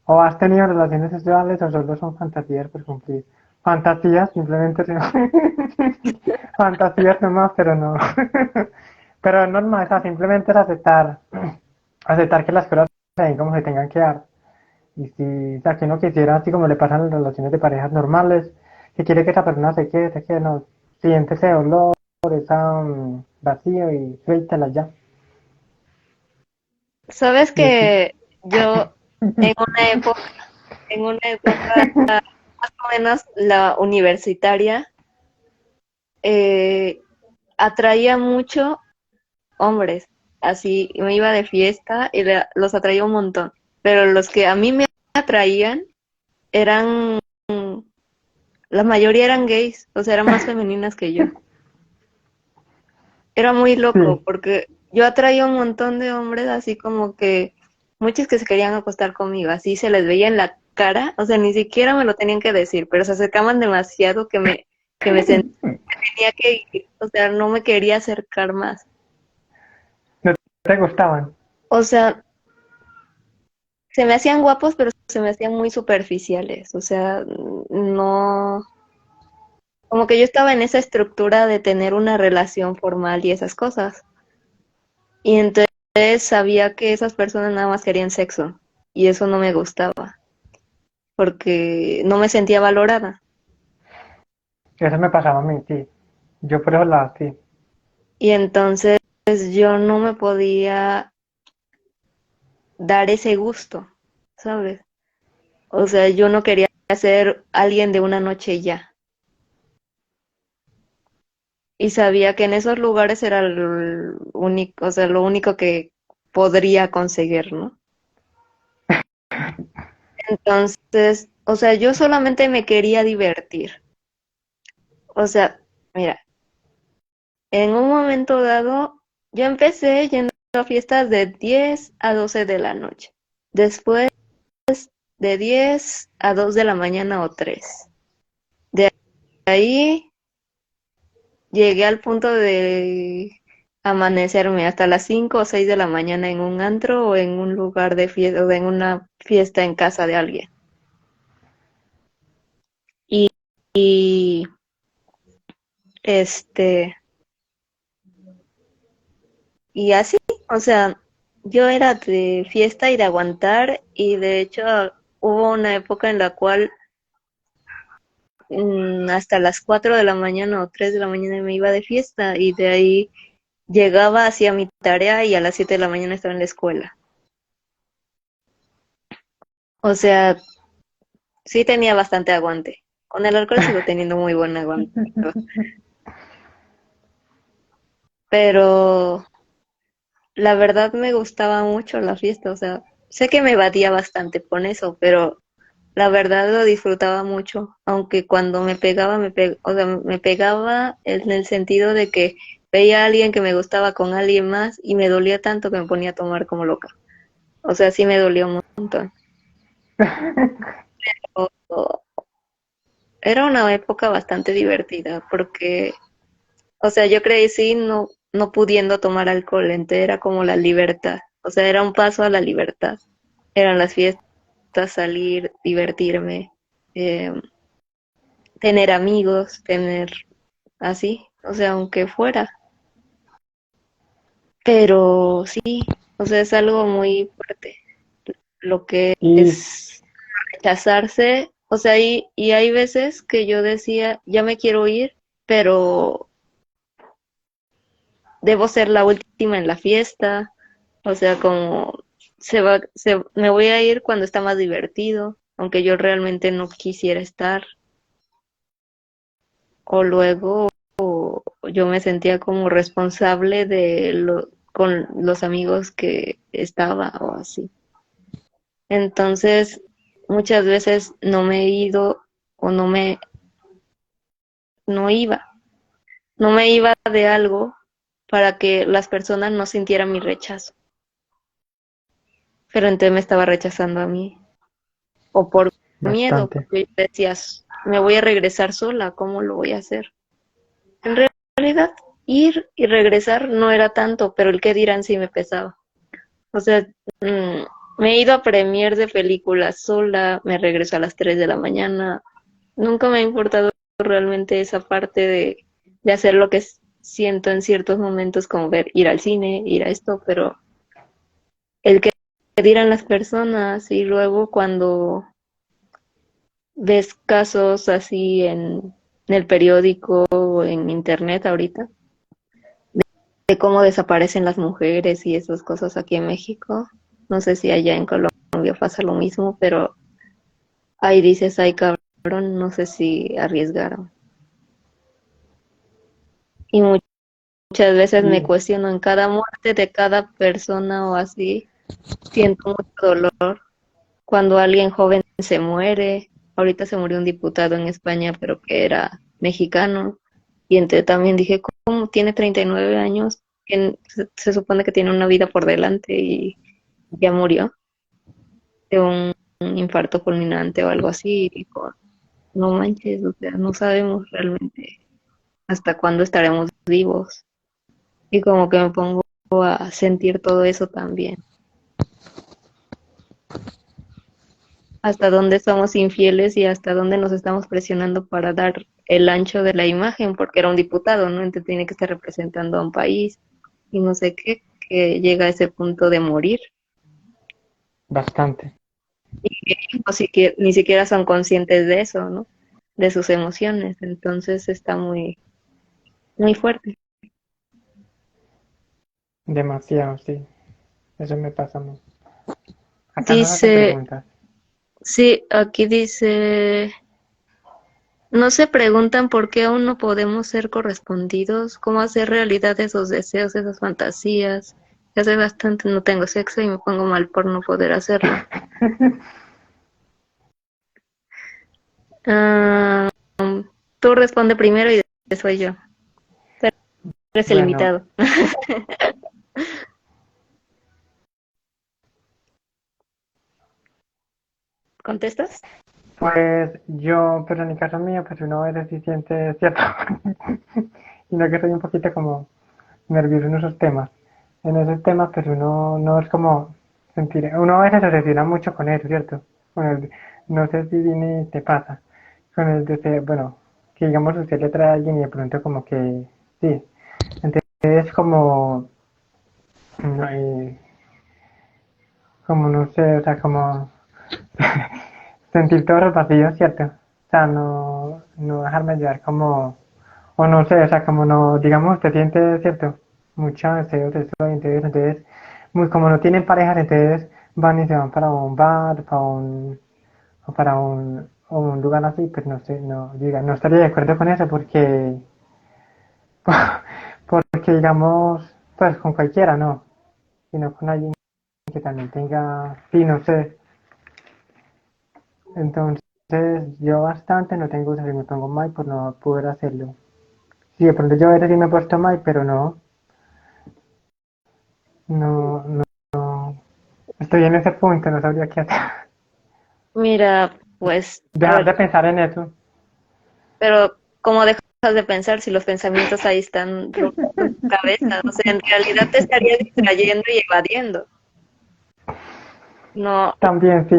O has tenido relaciones sexuales o solo son fantasías por cumplir. Fantasías, simplemente fantasías nomás, pero no. Pero es normal, o sea, simplemente es aceptar que las cosas se den como se tengan que dar. Y si, o sea, que uno quisiera, así como le pasan en las relaciones de parejas normales, que quiere que esa persona se quede, no, siente ese dolor, ese vacío y suéltala ya. Sabes Y así. que yo en una época, en una época más o menos la universitaria, eh, atraía mucho hombres, así me iba de fiesta y los atraía un montón, pero los que a mí me atraían eran, la mayoría eran gays, o sea, eran más femeninas que yo. Era muy loco Sí, porque yo atraía un montón de hombres así como que muchos que se querían acostar conmigo, así se les veía en la cara, o sea, ni siquiera me lo tenían que decir, pero se acercaban demasiado que me sentía que ir, o sea, no me quería acercar más. no te gustaban. O sea, se me hacían guapos, pero se me hacían muy superficiales, o sea, no, como que yo estaba en esa estructura de tener una relación formal y esas cosas. Y entonces sabía que esas personas nada más querían sexo y eso no me gustaba porque no me sentía valorada. Eso me pasaba a mí, sí. Yo por eso la, sí. Y entonces yo no me podía dar ese gusto, ¿sabes? O sea, yo no quería ser alguien de una noche ya. Y sabía que en esos lugares era el único, o sea, lo único que podría conseguir, ¿no? Entonces, o sea, yo solamente me quería divertir. O sea, mira, en un momento dado, yo empecé yendo a fiestas de 10 a 12 de la noche. Después de 10 a 2 de la mañana o 3. De ahí llegué al punto de amanecerme hasta las 5 o 6 de la mañana en un antro o en un lugar de fiesta o en una fiesta en casa de alguien. Y, y este, y así, o sea, yo era de fiesta y de aguantar y de hecho hubo una época en la cual hasta las 4 de la mañana o 3 de la mañana me iba de fiesta y de ahí llegaba, hacía mi tarea y a las 7 de la mañana estaba en la escuela. O sea, sí tenía bastante aguante. Con el alcohol sigo teniendo muy buen aguante, pero la verdad me gustaba mucho la fiesta, o sea, sé que me evadía bastante con eso, pero la verdad lo disfrutaba mucho, aunque cuando o sea, me pegaba en el sentido de que veía a alguien que me gustaba con alguien más y me dolía tanto que me ponía a tomar como loca. O sea, sí me dolió un montón. O- Era una época bastante divertida porque, o sea, yo crecí no pudiendo tomar alcohol, entonces era como la libertad. O sea, era un paso a la libertad. Eran las fiestas, salir, divertirme, eh, tener amigos, tener así, o sea, aunque fuera. Pero sí, o sea, es algo muy fuerte lo que Y es. rechazarse, o sea, y hay veces que yo decía, ya me quiero ir, pero debo ser la última en la fiesta, o sea, como me voy a ir cuando está más divertido, aunque yo realmente no quisiera estar, o luego yo me sentía como responsable con los amigos que estaba o así. Entonces, muchas veces no me he ido o no iba, no me iba de algo para que las personas no sintieran mi rechazo, pero entonces me estaba rechazando a mí, o por miedo, Bastante. porque yo decía, me voy a regresar sola, ¿cómo lo voy a hacer? En realidad, ir y regresar no era tanto, pero el qué dirán sí me pesaba. O sea, me he ido a premier de películas sola, me regreso a las 3 de la mañana. Nunca me ha importado realmente esa parte de hacer lo que siento en ciertos momentos, como ir al cine, ir a esto, pero el que dirán las personas y luego cuando ves casos así en el periódico o en internet ahorita, de cómo desaparecen las mujeres y esas cosas aquí en México. No sé si allá en Colombia pasa lo mismo, pero ahí dices, ay cabrón, no sé si arriesgaron. Y muchas veces me Y cuestiono en cada muerte de cada persona o así, siento mucho dolor. Cuando alguien joven se muere, ahorita se murió un diputado en España, pero que era mexicano, y entonces también dije, ¿cómo tiene 39 años? Se supone que tiene una vida por delante y ya murió de un infarto fulminante o algo así. Y digo, no manches, o sea, no sabemos realmente hasta cuándo estaremos vivos. Y como que me pongo a sentir todo eso también. Hasta dónde somos infieles y hasta dónde nos estamos presionando para dar el ancho de la imagen, porque era un diputado, ¿no? Entonces tiene que estar representando a un país y no sé qué, que llega a ese punto de morir bastante. y que ni siquiera son conscientes de eso, ¿no? De sus emociones. Entonces está muy, muy fuerte. Demasiado, sí. Eso me pasa a mí. Acá nos hacen Dice, preguntas. sí, aquí dice, no se preguntan por qué aún no podemos ser correspondidos, cómo hacer realidad esos deseos, esas fantasías. Ya hace bastante no tengo sexo y me pongo mal por no poder hacerlo. Ah, tú responde primero y después yo. Eres el Bueno, invitado. ¿Contestas? pues yo, pero en el caso mío, pues uno a veces sí siente cierto. Y no que soy un poquito como nervioso en esos temas. En esos temas, pues uno no es como sentir. Uno a veces se obsesiona mucho con eso, ¿cierto? Con el, no sé si viene y te pasa. Con el de bueno, que digamos usted le trae a alguien y de pronto como que, sí. Entonces es como, no, como no sé, o sea, como sentir todos los vacíos, ¿cierto? O sea, no dejarme llevar como, o no sé, o sea, como no, digamos, te siente, ¿cierto? Mucho deseo, deseo, entonces, muy, como no tienen parejas, entonces van y se van para un bar, o para o un lugar así, pues no sé, no estaría de acuerdo con eso porque, porque digamos, pues con cualquiera, no, sino con alguien que también tenga, sí, no sé, entonces yo bastante no tengo uso si me pongo mal por no poder hacerlo. Sí, de pronto yo a veces sí me he puesto mal, pero no, estoy en ese punto, no sabría qué hacer. Mira, pues, a Dejar de ver, pensar en eso. pero ¿cómo dejas de pensar si los pensamientos ahí están rondando en tu cabeza? O sea, en realidad te estarías distrayendo y evadiendo. No, También sí,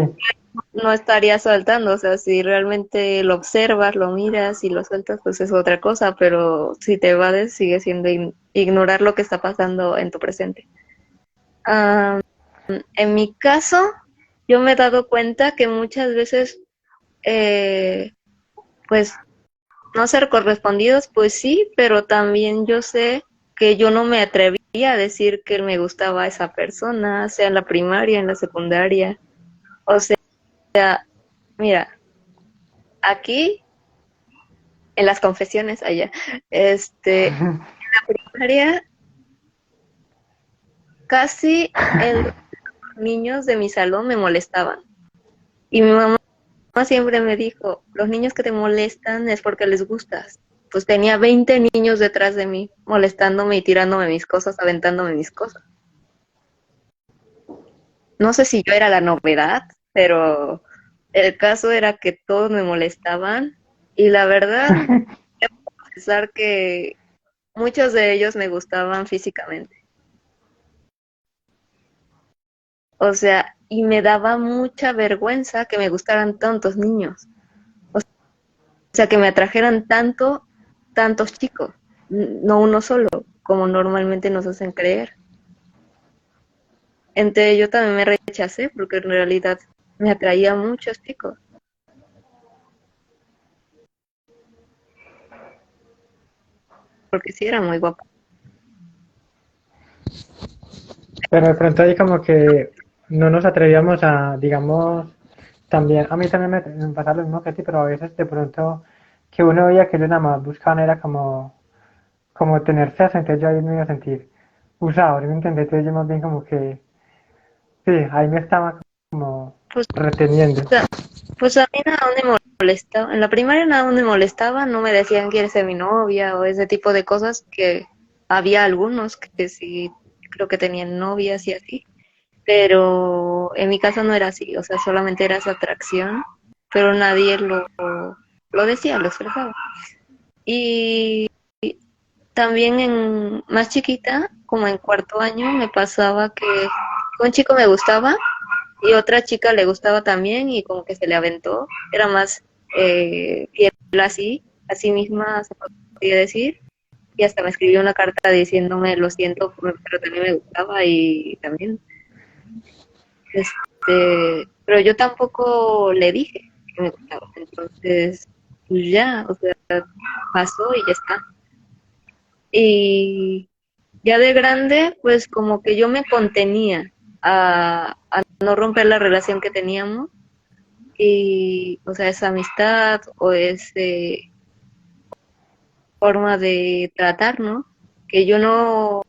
no estaría soltando, o sea, si realmente lo observas, lo miras y lo sueltas, pues es otra cosa, pero si te evades, sigue siendo ignorar lo que está pasando en tu presente. Ah, en mi caso, yo me he dado cuenta que muchas veces, pues, no ser correspondidos, pues sí, pero también yo sé que yo no me atrevía a decir que me gustaba a esa persona, sea en la primaria, en la secundaria. O sea, mira, aquí, en las confesiones allá, primaria, casi el niños de mi salón me molestaban. Y mi mamá siempre me dijo, los niños que te molestan es porque les gustas. Pues tenía 20 niños detrás de mí, molestándome y tirándome mis cosas, aventándome mis cosas. No sé si yo era la novedad, pero el caso era que todos me molestaban y la verdad, a pesar que muchos de ellos me gustaban físicamente. O sea, y me daba mucha vergüenza que me gustaran tantos niños. O sea, que me atrajeran tantos chicos, no uno solo, como normalmente nos hacen creer. Entonces yo también me rechacé porque en realidad me atraía muchos chicos, porque sí era muy guapo. Pero de pronto ahí como que no nos atrevíamos a, digamos, también, a mí también me pasa lo mismo que a ti, pero a veces de pronto que uno veía que ellos nada más buscaban era como tener sexo, entonces yo ahí me iba a sentir usado, ¿sí me entiendes? Entonces yo más bien como que, sí, ahí me estaba como Pues, reteniendo. pues a mí nada me molestaba, en la primaria nada me molestaba, no me decían quieres ser mi novia o ese tipo de cosas que había algunos que sí creo que tenían novias y así, pero en mi caso no era así, o sea, solamente era esa atracción, pero nadie lo decía, lo expresaba. Y también en más chiquita, como en cuarto año, me pasaba que un chico me gustaba y otra chica le gustaba también y como que se le aventó, era más fiel así misma se podría decir, y hasta me escribió una carta diciéndome lo siento, pero también me gustaba y también, pero yo tampoco le dije que me gustaba, entonces, pues ya, o sea, pasó y ya está. Y ya de grande, pues como que yo me contenía a no romper la relación que teníamos y, o sea, esa amistad o esa forma de tratar, ¿no? Que yo no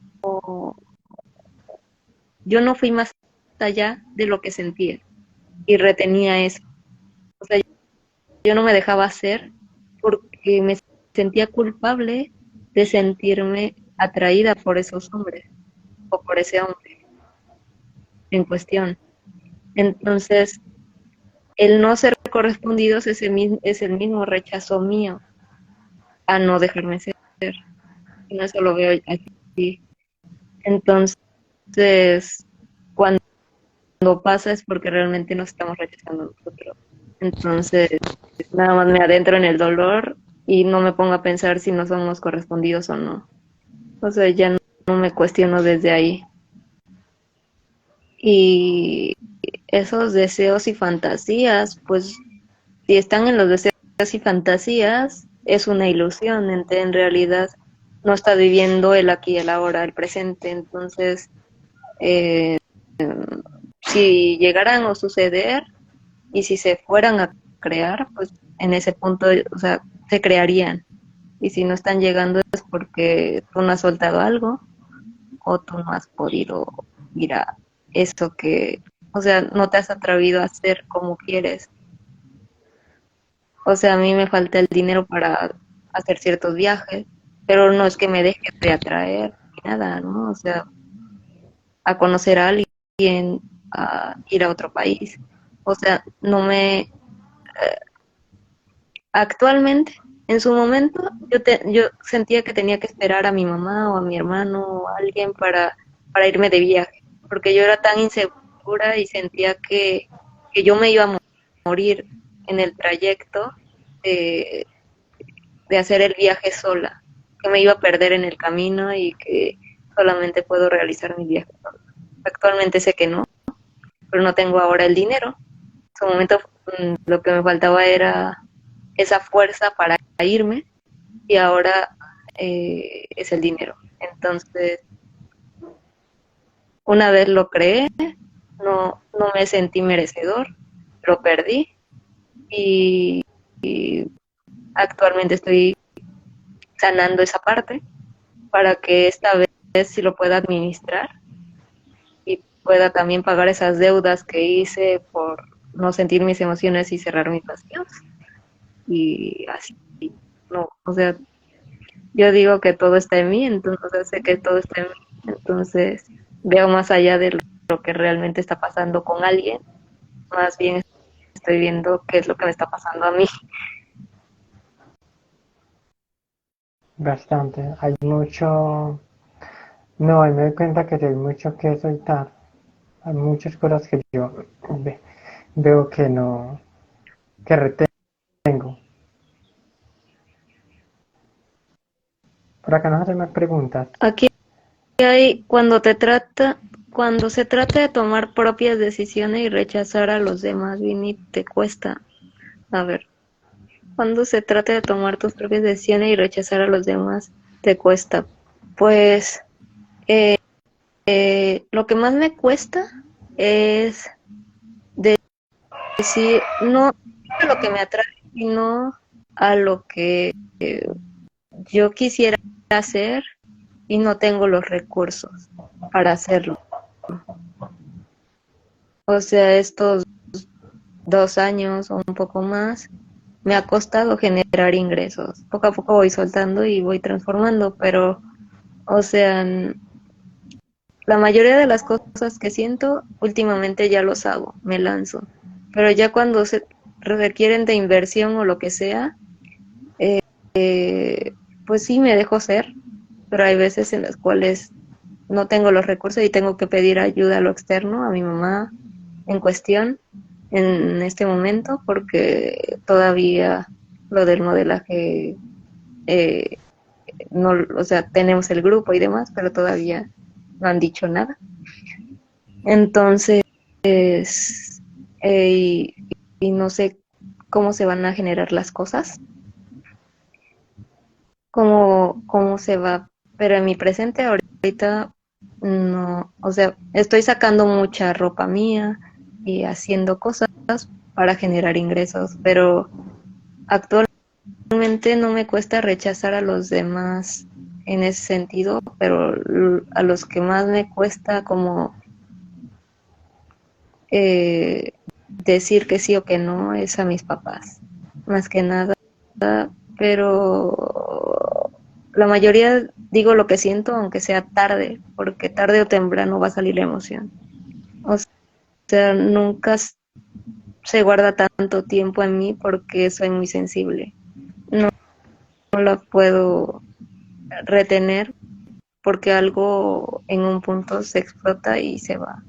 fui más allá de lo que sentía y retenía eso. O sea, yo no me dejaba hacer porque me sentía culpable de sentirme atraída por esos hombres o por ese hombre en cuestión. Entonces, el no ser correspondidos es el mismo rechazo mío a no dejarme ser. Y no eso lo veo así. Entonces, cuando pasa es porque realmente nos estamos rechazando nosotros. Entonces, nada más me adentro en el dolor y no me pongo a pensar si no somos correspondidos o no. O sea, ya no me cuestiono desde ahí. Y esos deseos y fantasías, pues si están en los deseos y fantasías, es una ilusión, en realidad no está viviendo el aquí y el ahora, el presente. Entonces, eh, si llegaran a suceder y si se fueran a crear, pues en ese punto, o sea, se crearían. Y si no están llegando es porque tú no has soltado algo o tú no has podido ir a eso que, o sea, no te has atrevido a hacer como quieres. O sea, a mí me falta el dinero para hacer ciertos viajes, pero no es que me deje de atraer ni nada, ¿no? O sea, a conocer a alguien, a ir a otro país. O sea, no me... Actualmente, en su momento, yo sentía que tenía que esperar a mi mamá o a mi hermano o a alguien para irme de viaje, porque yo era tan insegura y sentía que yo me iba a morir en el trayecto de, de hacer el viaje sola, que me iba a perder en el camino y que solamente puedo realizar mi viaje sola. Actualmente sé que no, pero no tengo ahora el dinero. En su momento lo que me faltaba era esa fuerza para irme y ahora es el dinero. Entonces, una vez lo creé, no me sentí merecedor, lo perdí y actualmente estoy sanando esa parte para que esta vez sí lo pueda administrar y pueda también pagar esas deudas que hice por no sentir mis emociones y cerrar mis vacíos. Y así, no, o sea, yo digo que todo está en mí, entonces o sea, sé que todo está en mí, entonces veo más allá de lo que realmente está pasando con alguien, más bien estoy viendo qué es lo que me está pasando a mí. Bastante. Hay mucho... No, ahí me doy cuenta que sí hay mucho que soltar. Hay muchas cosas que yo veo que no, que retengo. Por acá nos hacen más preguntas. Aquí hay cuando se trata de tomar propias decisiones y rechazar a los demás, Vini, te cuesta. A ver, cuando se trata de tomar tus propias decisiones y rechazar a los demás, te cuesta. Pues lo que más me cuesta es decir no a lo que me atrae, sino a lo que yo quisiera hacer y no tengo los recursos para hacerlo. O sea, estos 2 años o un poco más me ha costado generar ingresos. Poco a poco voy soltando y voy transformando, pero, o sea, la mayoría de las cosas que siento últimamente ya los hago, me lanzo. Pero ya cuando se requieren de inversión o lo que sea, pues sí me dejo ser, pero hay veces en las cuales no tengo los recursos y tengo que pedir ayuda a lo externo, a mi mamá en cuestión, en este momento, porque todavía lo del modelaje, eh, no, o sea, tenemos el grupo y demás, pero todavía no han dicho nada. Entonces, y, y no sé cómo se van a generar las cosas, cómo se va, pero en mi presente ahorita no, o sea, estoy sacando mucha ropa mía y haciendo cosas para generar ingresos, pero actualmente no me cuesta rechazar a los demás en ese sentido, pero a los que más me cuesta como eh, decir que sí o que no es a mis papás, más que nada, pero la mayoría digo lo que siento, aunque sea tarde, porque tarde o temprano va a salir la emoción. O sea, nunca se guarda tanto tiempo en mí porque soy muy sensible. No, no la puedo retener porque algo en un punto se explota y se va.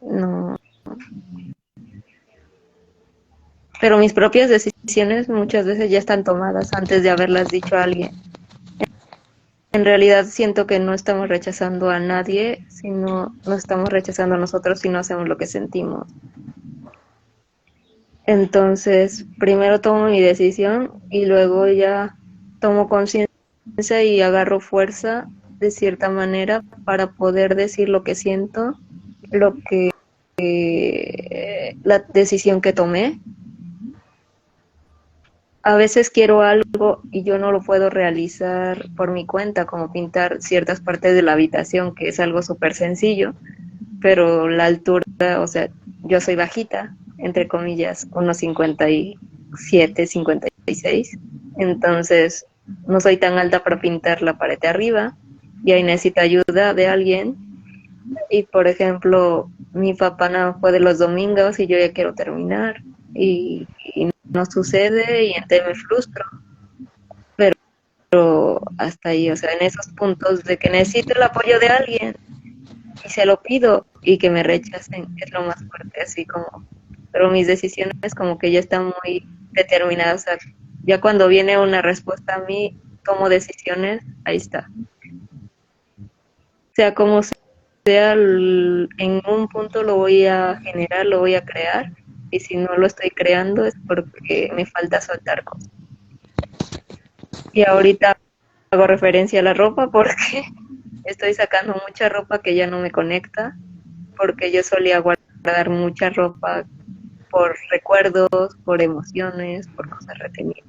No, pero mis propias decisiones muchas veces ya están tomadas antes de haberlas dicho a alguien. En realidad siento que no estamos rechazando a nadie, sino nos estamos rechazando a nosotros si no hacemos lo que sentimos. Entonces, primero tomo mi decisión y luego ya tomo conciencia y agarro fuerza de cierta manera para poder decir lo que siento, lo que la decisión que tomé. A veces quiero algo y yo no lo puedo realizar por mi cuenta, como pintar ciertas partes de la habitación, que es algo súper sencillo, pero la altura, o sea, yo soy bajita, entre comillas, unos 57, 56, entonces no soy tan alta para pintar la pared de arriba y ahí necesito ayuda de alguien y por ejemplo mi papá no puede los domingos y yo ya quiero terminar y no sucede y entonces me frustro, pero hasta ahí, o sea, en esos puntos de que necesito el apoyo de alguien y se lo pido y que me rechacen es lo más fuerte, así como, pero mis decisiones como que ya están muy determinadas, o sea, ya cuando viene una respuesta a mí, tomo decisiones, ahí está, sea como en un punto lo voy a generar, lo voy a crear, y si no lo estoy creando es porque me falta soltar cosas. Y ahorita hago referencia a la ropa porque estoy sacando mucha ropa que ya no me conecta, porque yo solía guardar mucha ropa por recuerdos, por emociones, por cosas retenidas.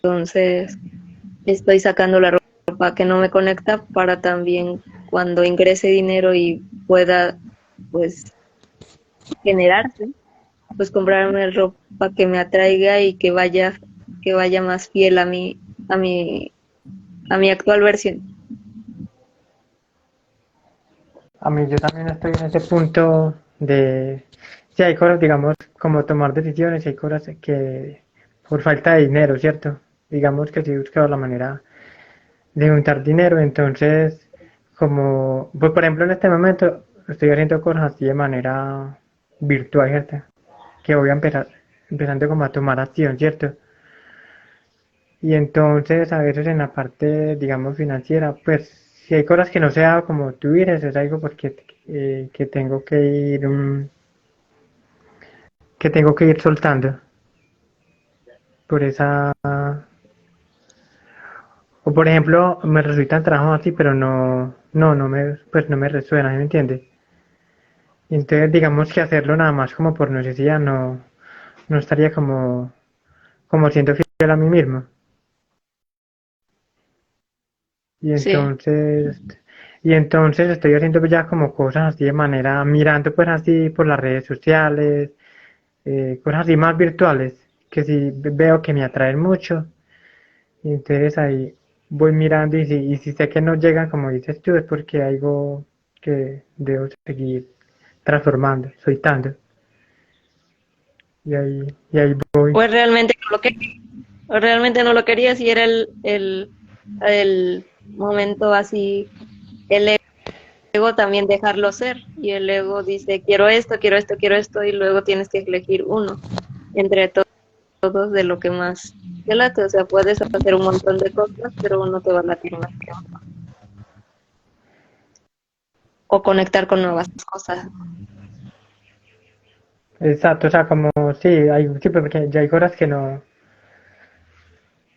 Entonces, estoy sacando la ropa que no me conecta para también cuando ingrese dinero y pueda, pues, generarse, pues comprarme ropa que me atraiga y que vaya más fiel a mi, a mi actual versión. A mí yo también estoy en ese punto de, si hay cosas, digamos, como tomar decisiones, hay cosas que por falta de dinero, ¿cierto? Digamos que si he buscado la manera de juntar dinero, entonces, como, pues por ejemplo en este momento estoy haciendo cosas así de manera virtual, ¿cierto? Que voy a empezando como a tomar acción, ¿cierto? Y entonces a veces en la parte, digamos, financiera, pues si hay cosas que no sea como tú dices, es algo porque que tengo que ir, que tengo que ir soltando por esa, o por ejemplo, me resultan trabajos así, pero no me, pues no me resuena, ¿sí? ¿Me entiendes? Y entonces digamos que hacerlo nada más como por necesidad no estaría como siendo fiel a mí mismo. Y Sí, entonces, y entonces estoy haciendo ya como cosas así de manera, mirando pues así por las redes sociales, cosas así más virtuales, que sí veo que me atraen mucho, y entonces ahí voy mirando y si sé que no llegan como dices tú, es porque hay algo que debo seguir transformando, soltando, y ahí voy. pues realmente no lo quería, o realmente no lo quería, si era el momento así, el ego también dejarlo ser, y el ego dice, quiero esto, quiero esto, quiero esto, y luego tienes que elegir uno entre todos de lo que más te late. O sea, puedes hacer un montón de cosas, pero uno te va a latir más que otro. O conectar con nuevas cosas. Exacto, o sea, como sí, sí, porque ya hay cosas que no,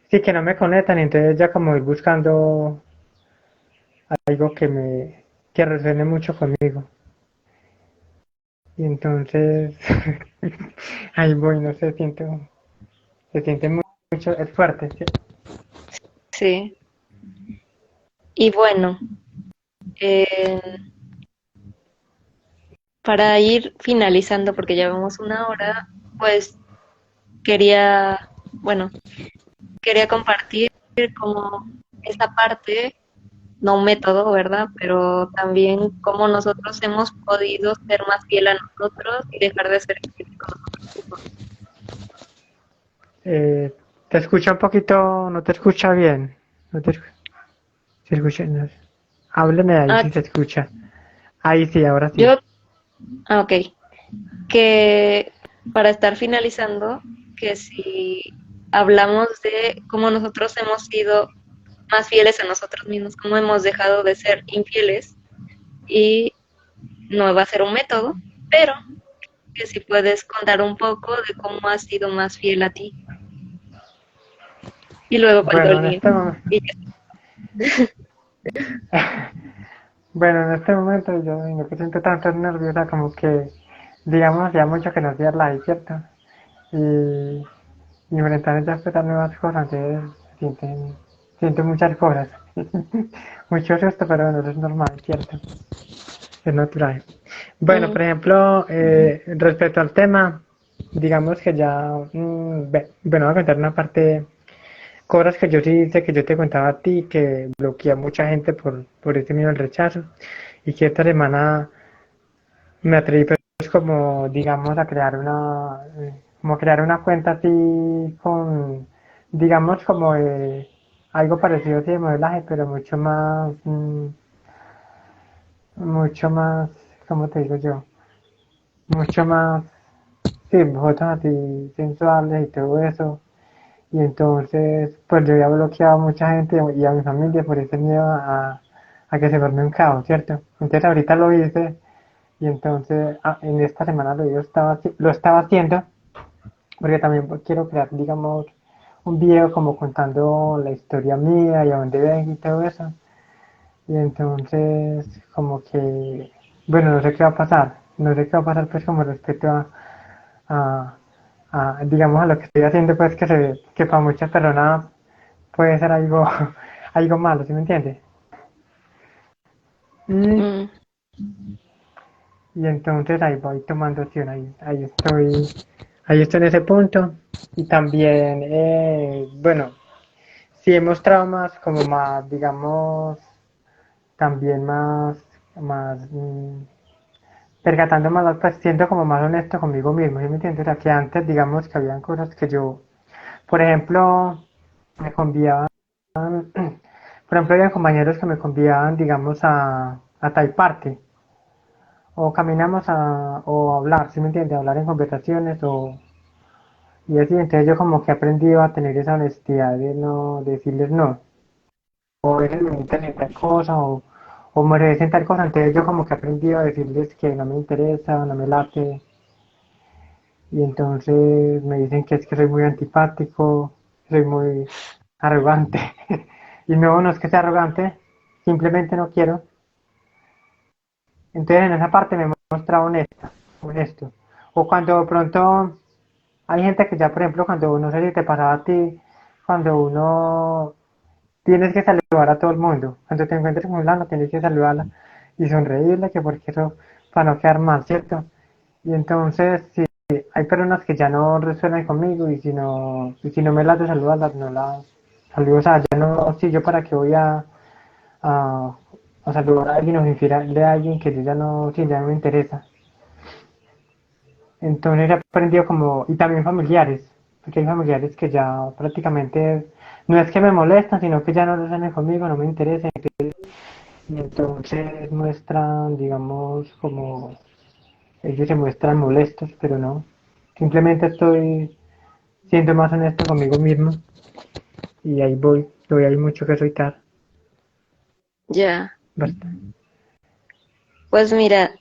sí, que no me conectan, entonces ya como ir buscando algo que resuene mucho conmigo. Y entonces, ahí voy, no sé, se siente mucho, es fuerte, ¿sí? Sí. Y bueno, eh, para ir finalizando, porque ya vamos una hora, pues quería, bueno, quería compartir como esta parte, no un método, ¿verdad? Pero también cómo nosotros hemos podido ser más fiel a nosotros y dejar de ser críticos con nosotros mismos. Te escucha un poquito, no te escucha bien, no te escu- se escucha, no, hábleme ahí Ah, si se escucha. Ahí sí, ahora sí. yo, ok, que para estar finalizando, que si hablamos de cómo nosotros hemos sido más fieles a nosotros mismos, cómo hemos dejado de ser infieles, y no va a ser un método, pero que si puedes contar un poco de cómo has sido más fiel a ti, y luego cuento Bueno, el en mío. este momento, Y bueno, en este momento yo no que siento tanto nerviosa como que, digamos, hacía mucho que no hacía live, ¿cierto? Y, y enfrentar ya estas nuevas cosas, entonces siento muchas cosas. Mucho susto, pero bueno, eso es normal, ¿cierto? Es natural. Bueno, por ejemplo, respecto al tema, digamos que ya, bueno, voy a contar una parte, cosas que yo sí hice, que yo te contaba a ti, que bloqueé a mucha gente por ese miedo al rechazo, y que esta semana me atreví pues como, digamos, a crear como crear una cuenta así con, digamos, como algo parecido así de modelaje, pero mucho más, ¿cómo te digo yo? Mucho más, sí, fotos así sensuales y todo eso. Y entonces, pues yo había bloqueado a mucha gente y a mi familia por ese miedo a que se forme un caos, ¿cierto? Entonces ahorita lo hice y entonces en esta semana lo estaba haciendo porque también quiero crear, digamos, un video como contando la historia mía y a dónde vengo y todo eso. Y entonces, como que, bueno, no sé qué va a pasar. No sé qué va a pasar, pues, como respecto a, digamos, a lo que estoy haciendo, pues, que para muchas personas puede ser algo, algo malo, ¿sí me entiende? Y, Mm, y entonces ahí voy tomando acción, ahí estoy en ese punto. Y también, bueno, sí he mostrado más, como más, digamos, también más, percatando más, pues siento como más honesto conmigo mismo, ¿sí me entiendes? O sea, que antes, digamos, que habían cosas que yo, por ejemplo, me convidaban, por ejemplo, había compañeros que me convidaban, digamos, a tal parte, o caminamos o a hablar, ¿sí me entiendes? A hablar en conversaciones, y así, entonces yo como que he aprendido a tener esa honestidad de no decirles no, o ellos me invitan en tal cosa, o me ofrecen tal cosa, entonces yo como que he aprendido a decirles que no me interesa, no me late, y entonces me dicen que es que soy muy antipático, soy muy arrogante. Y no, no es que sea arrogante, simplemente no quiero. Entonces en esa parte me he mostrado honesto. O cuando de pronto hay gente que ya, por ejemplo, cuando no sé si te pasaba a ti, cuando uno tienes que saludar a todo el mundo. Cuando te encuentres con fulano tienes que saludarla y sonreírle, que porque eso, para no quedar mal, ¿cierto? Y entonces, si hay personas que ya no resuenan conmigo y si no me las de saludar, no las saludo, o sea, ya no, si yo para qué voy a, a saludar a alguien o inspirarle a alguien que yo ya no, si ya no me interesa. Entonces he aprendido como, y también familiares, porque hay familiares que ya prácticamente, no es que me molestan, sino que ya no resuenan conmigo, no me interesan, y entonces muestran, digamos, como ellos se muestran molestos, pero no. Simplemente estoy siendo más honesto conmigo mismo y ahí voy. Todavía hay mucho que soltar. ya. Basta. Pues mira,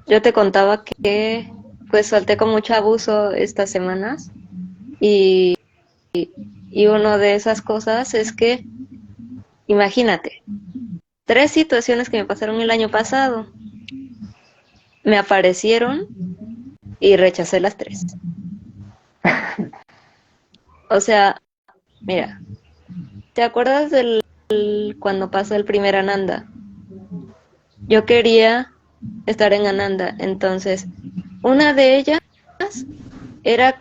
yo te contaba que pues salté con mucho abuso estas semanas y, y una de esas cosas es que, imagínate, 3 situaciones que me pasaron el año pasado me aparecieron y rechacé las 3. O sea, mira, ¿te acuerdas del cuando pasó el primer Ananda? Yo quería estar en Ananda, entonces una de ellas era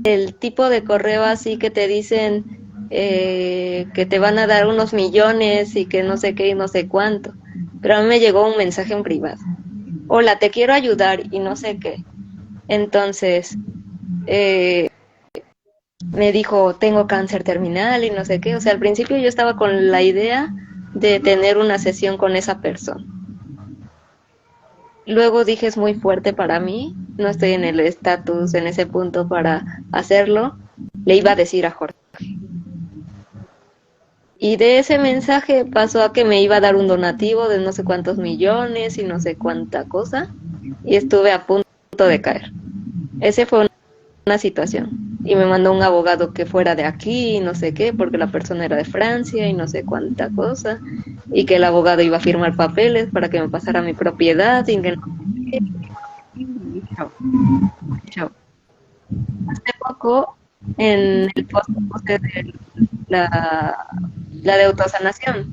el tipo de correo así que te dicen que te van a dar unos millones y que no sé qué y no sé cuánto. Pero a mí me llegó un mensaje en privado. Hola, te quiero ayudar y no sé qué. Entonces eh, me dijo, tengo cáncer terminal y no sé qué. O sea, al principio yo estaba con la idea de tener una sesión con esa persona. Luego dije, es muy fuerte para mí, no estoy en el estatus, en ese punto para hacerlo. Le iba a decir a Jorge. Y de ese mensaje pasó a que me iba a dar un donativo de no sé cuántos millones y no sé cuánta cosa. Y estuve a punto de caer. Ese fue una situación. Y me mandó un abogado que fuera de aquí y no sé qué, porque la persona era de Francia y no sé cuánta cosa. Y que el abogado iba a firmar papeles para que me pasara mi propiedad y que no. Chao, chao. Hace poco, en el post que puse de la de autosanación,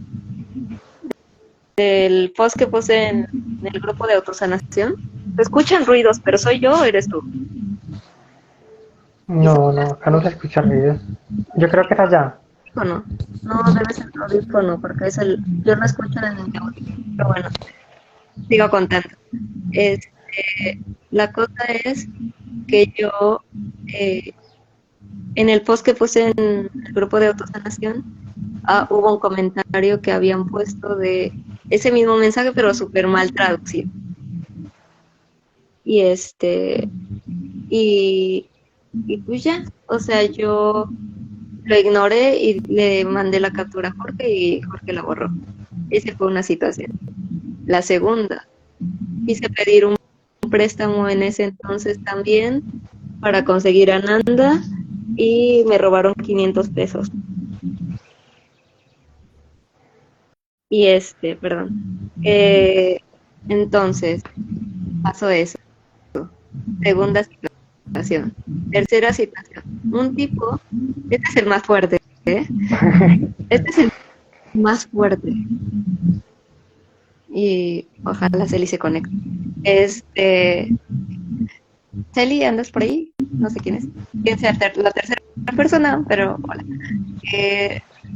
del post que puse en el grupo de autosanación, se escuchan ruidos, pero ¿soy yo o eres tú? Y No, no, acá no se escucha ruido. Yo creo que es allá. audífono. No, debe ser tu audífono, porque yo lo escucho desde mi audífono. Pero bueno, sigo contando. Este, la cosa es que yo, eh, en el post que puse en el grupo de autosanación, hubo un comentario que habían puesto de ese mismo mensaje, pero súper mal traducido. Y y, y pues ya, o sea, yo lo ignoré y le mandé la captura a Jorge y Jorge la borró. Esa fue una situación. La segunda, quise pedir un préstamo en ese entonces también para conseguir a Nanda y me robaron 500 pesos. Y perdón. Entonces, pasó eso. Segunda situación. Tercera situación. Un tipo, este es el más fuerte, ¿eh? Este es el más fuerte. Y ojalá Celi se conecte. Celi, ¿andas por ahí? No sé quién es. Quién sea la tercera persona, pero hola.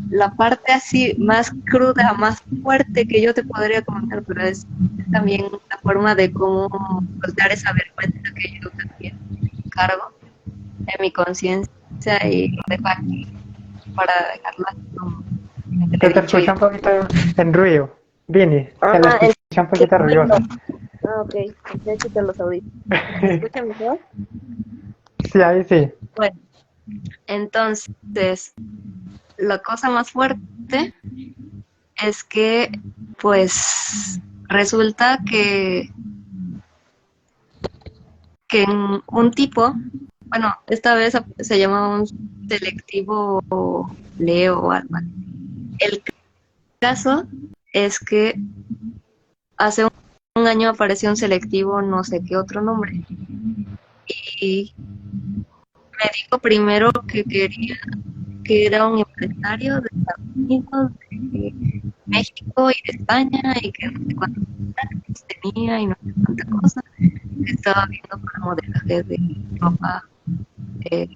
La parte así más cruda, más fuerte que yo te podría comentar, pero es también la forma de cómo soltar esa vergüenza que yo también cargo en mi conciencia y lo dejo aquí para dejarla como Se te escucha un poquito en ruido. Vini, se le escucha un poquito ruidoso. Ok, ya quito los audífonos. ¿Se escucha mejor? Sí, ahí sí. Bueno, entonces, la cosa más fuerte es que, pues, resulta que un tipo, bueno, esta vez se llamaba un selectivo Leo o algo así. El caso es que hace un año apareció un selectivo, no sé qué otro nombre, y me dijo primero que quería, que era un empresario de Estados Unidos, de México y de España, y que no sé cuántos contactos tenía y no sé cuánta cosa, que estaba viendo para modelaje de ropa, eh,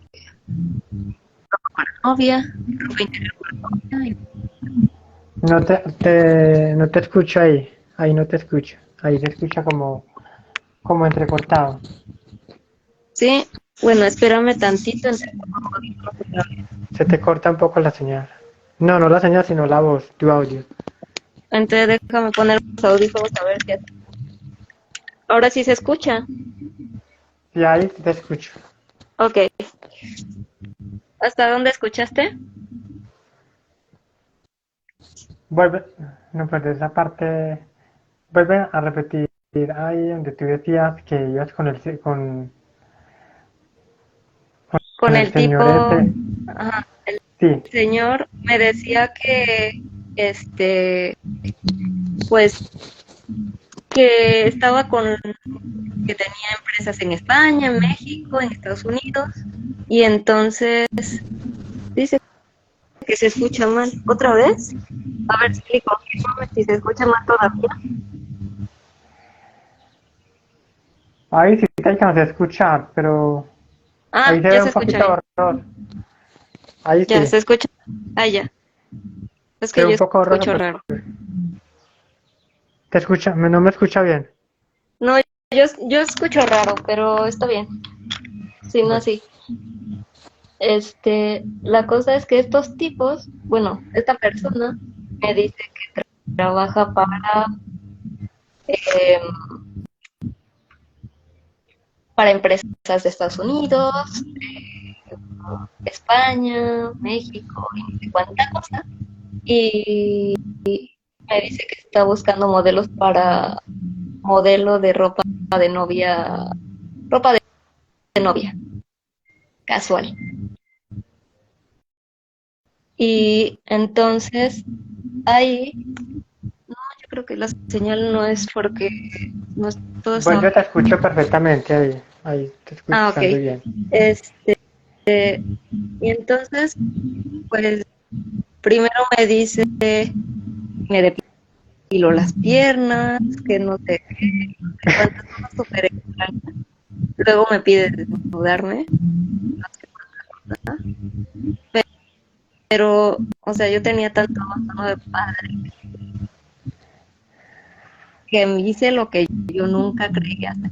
ropa para novia, ropa interior para novia. No te escucho ahí. Ahí no te escucho. Ahí se escucha como entrecortado. Sí, bueno, espérame tantito. Se te corta un poco la señal. No, no la señal, sino la voz, tu audio. Entonces déjame poner los audífonos a ver si hace. Ahora sí se escucha. Sí, ahí te escucho. Ok. ¿Hasta dónde escuchaste? Vuelve, no, pues de esa parte, vuelve a repetir ahí donde tú decías que ibas con Con el el tipo, señor ese. ajá, el Sí, señor me decía que, pues, que estaba que tenía empresas en España, en México, en Estados Unidos, y entonces dice que se escucha mal. ¿Otra vez? A ver si confírmame si se escucha mal todavía. ahí sí te alcancé a escuchar, pero Ah, ahí se ya ve se un escucha poquito bien. borroso. Ahí Ya sí, se escucha. Ah, ya. Es se que ve yo un poco borroso, escucho pero raro. te escucha, no me escucha bien. No, yo escucho raro, pero está bien. Sí, no, Bueno, sí. La cosa es que estos tipos, bueno, esta persona me dice que trabaja eh, para empresas de Estados Unidos, España, México y no sé cuánta cosa. Y me dice que está buscando modelos para modelo de ropa de novia, ropa de novia, casual. Y entonces ahí, no, yo creo que la señal no es porque no es todo está. vuelve, te escucho perfectamente ahí te Ah, ok. escuchando bien. Este, y entonces, pues primero me dice, me depilo las piernas, que no sé qué, no sé cuántas cosas súper extrañas. Luego me pide desnudarme, no sé cuántas cosas. Pero, o sea, yo tenía tanto abandono de padre que me hice lo que yo nunca creía hacer.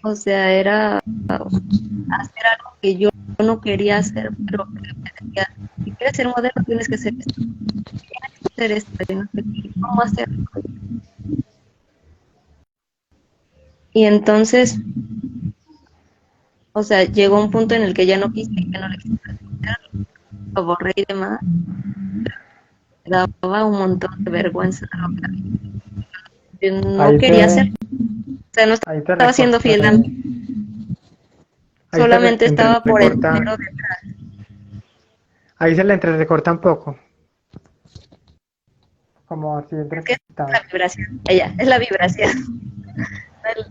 O sea, era hacer algo que yo no quería hacer, pero que me decía, si quieres ser modelo tienes que hacer esto, tienes que hacer esto, y no sé qué, cómo hacerlo. Y entonces, o sea, llegó un punto en el que ya no quise, ya no le quise hacer, lo borré y demás. daba un montón de vergüenza lo que había. Yo no Ahí quería hacer, te, o sea, no ahí te estaba siendo fiel a mí, solamente estaba por el entrecorta, dinero detrás. ahí se le entrecorta un poco, como así Es que es la entrecortado. vibración, ella, es la vibración. El-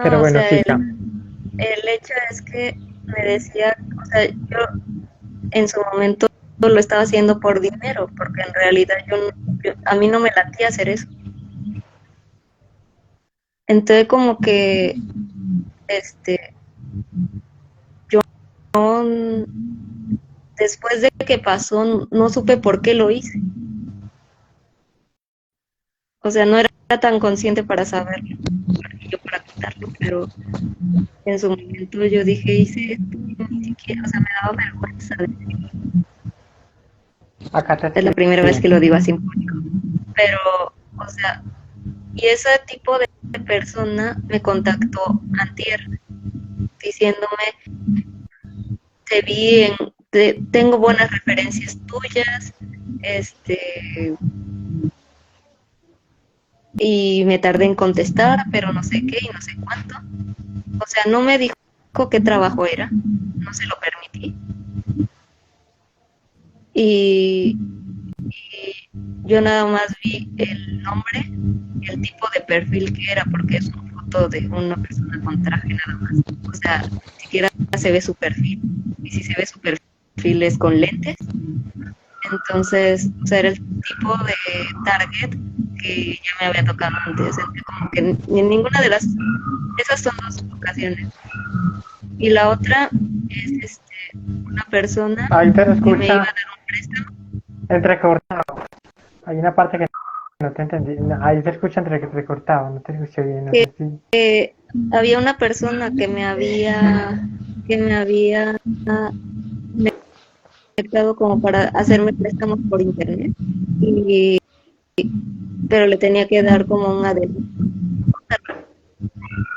Pero no, o bueno, sea, siga. el hecho es que me decía, o sea, yo en su momento lo estaba haciendo por dinero, porque en realidad a mí no me latía hacer eso. Entonces como que este yo después de que pasó no supe por qué lo hice. O sea, no era tan consciente para saberlo, y yo para quitarlo, pero en su momento yo dije, hice esto y ni siquiera, o sea, me daba vergüenza. Acá te Es la primera vez que escriben. lo digo así en público. Pero, o sea, y ese tipo de persona me contactó antier diciéndome, te vi tengo buenas referencias tuyas, y me tardé en contestar, pero no sé qué y no sé cuánto. O sea, no me dijo qué trabajo era, no se lo permití. Y yo nada más vi el nombre y el tipo de perfil que era, porque es una foto de una persona con traje nada más. O sea, ni siquiera se ve su perfil. Y si se ve su perfil es con lentes. Entonces, o sea, era el tipo de target que ya me había tocado antes. Entonces, como que en ninguna de esas son dos ocasiones. Y la otra es una persona Ahí te que me iba a escucha dar un préstamo. entrecortado. Hay una parte que no te entendí. No, ahí se escucha entrecortado, no te escuché bien, no sé si. Había una persona que me había conectado como para hacerme préstamos por internet, y, pero le tenía que dar como un adelanto.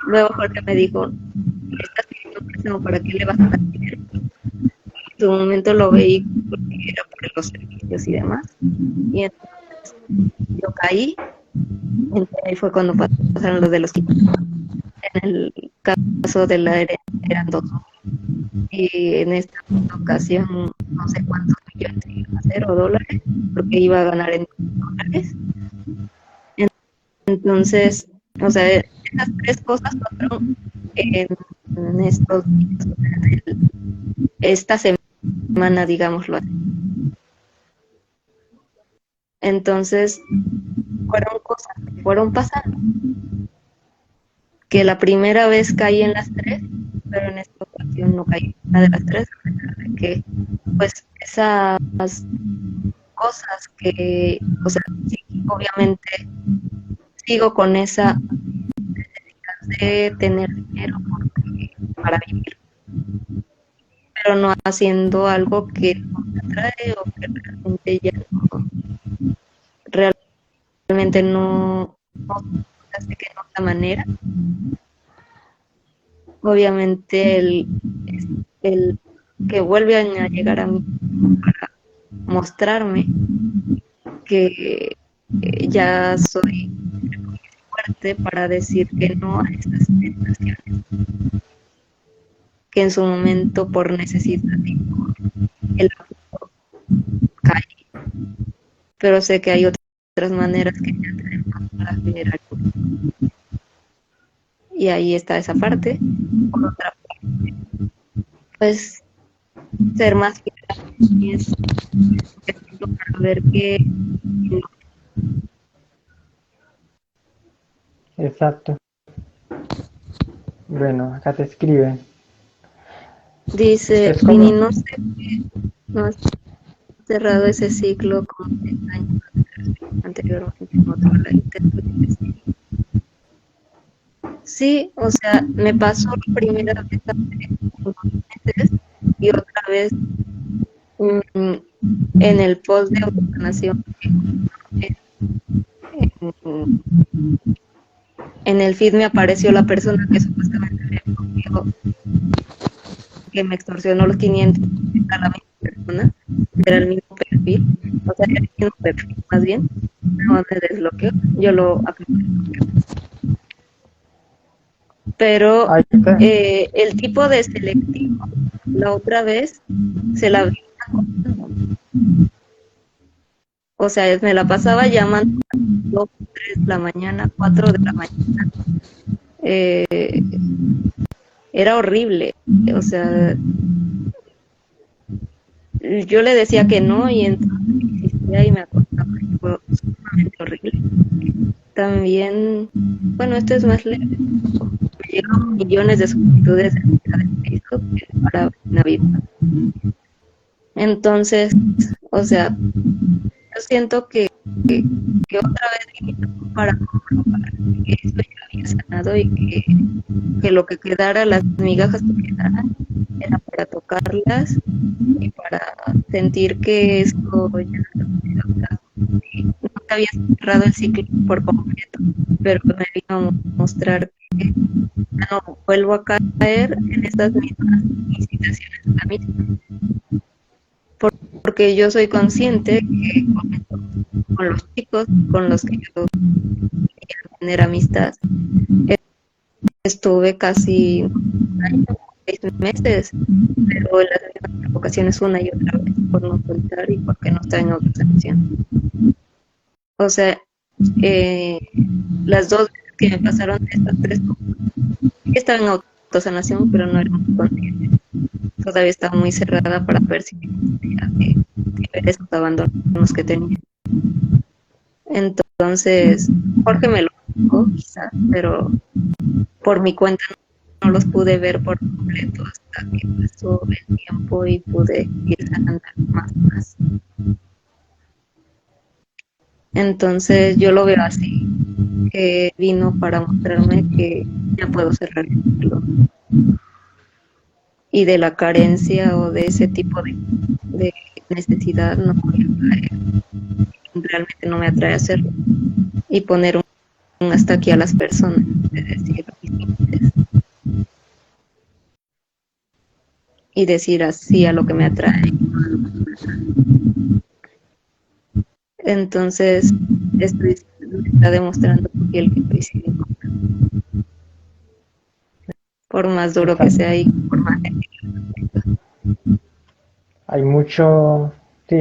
Luego Jorge me dijo, ¿le estás pidiendo un préstamo, para qué le vas a dar dinero? En su momento lo veí porque era por los servicios y demás. Y entonces yo caí, entonces ahí fue cuando pasaron los de los quinientos. En el caso de la herencia eran dos. Y en esta ocasión no sé cuántos millones iban a hacer o dólares, porque iba a ganar en dólares. Entonces, o sea, esas tres cosas pasaron en estos días, esta semana, digámoslo así. Entonces, fueron cosas que fueron pasando, que la primera vez caí en las tres, pero en esta ocasión no caí en una de las tres, a pesar de que, pues, esas cosas que, o sea, sí, obviamente sigo con esa de tener dinero para vivir, pero no haciendo algo que no me atrae o que realmente no hace que de otra manera. Obviamente el que vuelve a llegar a mí para mostrarme que ya soy fuerte para decir que no a estas tentaciones, que en su momento por necesidad y por el apuro cae, pero sé que hay otras maneras que ya tenemos para generar. Y ahí está esa parte. Por otra parte, pues ser más fiel es para ver que Exacto. Bueno, acá te escriben. dice Es Vini, como, no sé, no has cerrado ese ciclo con 10 años anteriormente en otro lado. Sí, o sea, me pasó la primera vez hace unos meses y otra vez mm, en el post de autosanación. En, en el feed me apareció la persona que supuestamente me conmigo, que me extorsionó los 500 a la misma persona. era el mismo perfil, o sea, era el mismo perfil más bien, no me desbloqueó, yo lo apliqué. Pero Ahí te- el tipo de selectivo, la otra vez, se la vi acosando. O sea, me la pasaba llamando a 2, 3 de la mañana, 4 de la mañana. Eh, Era horrible. O sea, yo le decía que no y entonces insistía y me acostaba. Y fue sumamente horrible. También, bueno, esto es más leve. Me llegaron millones de solicitudes de amistad en Facebook para Navidad. Entonces, o sea, yo siento que otra vez vinimos para comprobar que eso ya había sanado y que lo que quedara, las migajas que quedaran, era para tocarlas y para sentir que eso ya no se había cerrado el ciclo por completo, pero me vino a mostrar que ya no vuelvo a caer en estas mismas incitaciones a la misma, porque yo soy consciente que con los chicos con los que yo quería tener amistad, estuve casi un año, 6 meses, pero en las mismas ocasiones una y otra vez por no soltar y porque no estaba en autosanación. O sea, eh, las 2 veces que me pasaron de estas 3 cosas, estaba en autosanación, pero no era muy consciente. Todavía estaba muy cerrada para percibir de ver esos abandonos que tenía. Entonces, Jorge me lo dijo, quizás, pero por mi cuenta no los pude ver por completo hasta que pasó el tiempo y pude ir sanando más. Entonces yo lo veo así, que vino para mostrarme que ya puedo cerrar el ciclo y de la carencia o de ese tipo de necesidad no voy a caer, realmente no me atrae hacerlo y poner un hasta aquí a las personas, de decir mis límites y decir así a lo que me atrae. Entonces, esto me está demostrando tu piel que coincide, por más duro que está- sea y por más gente. hay mucho, sí,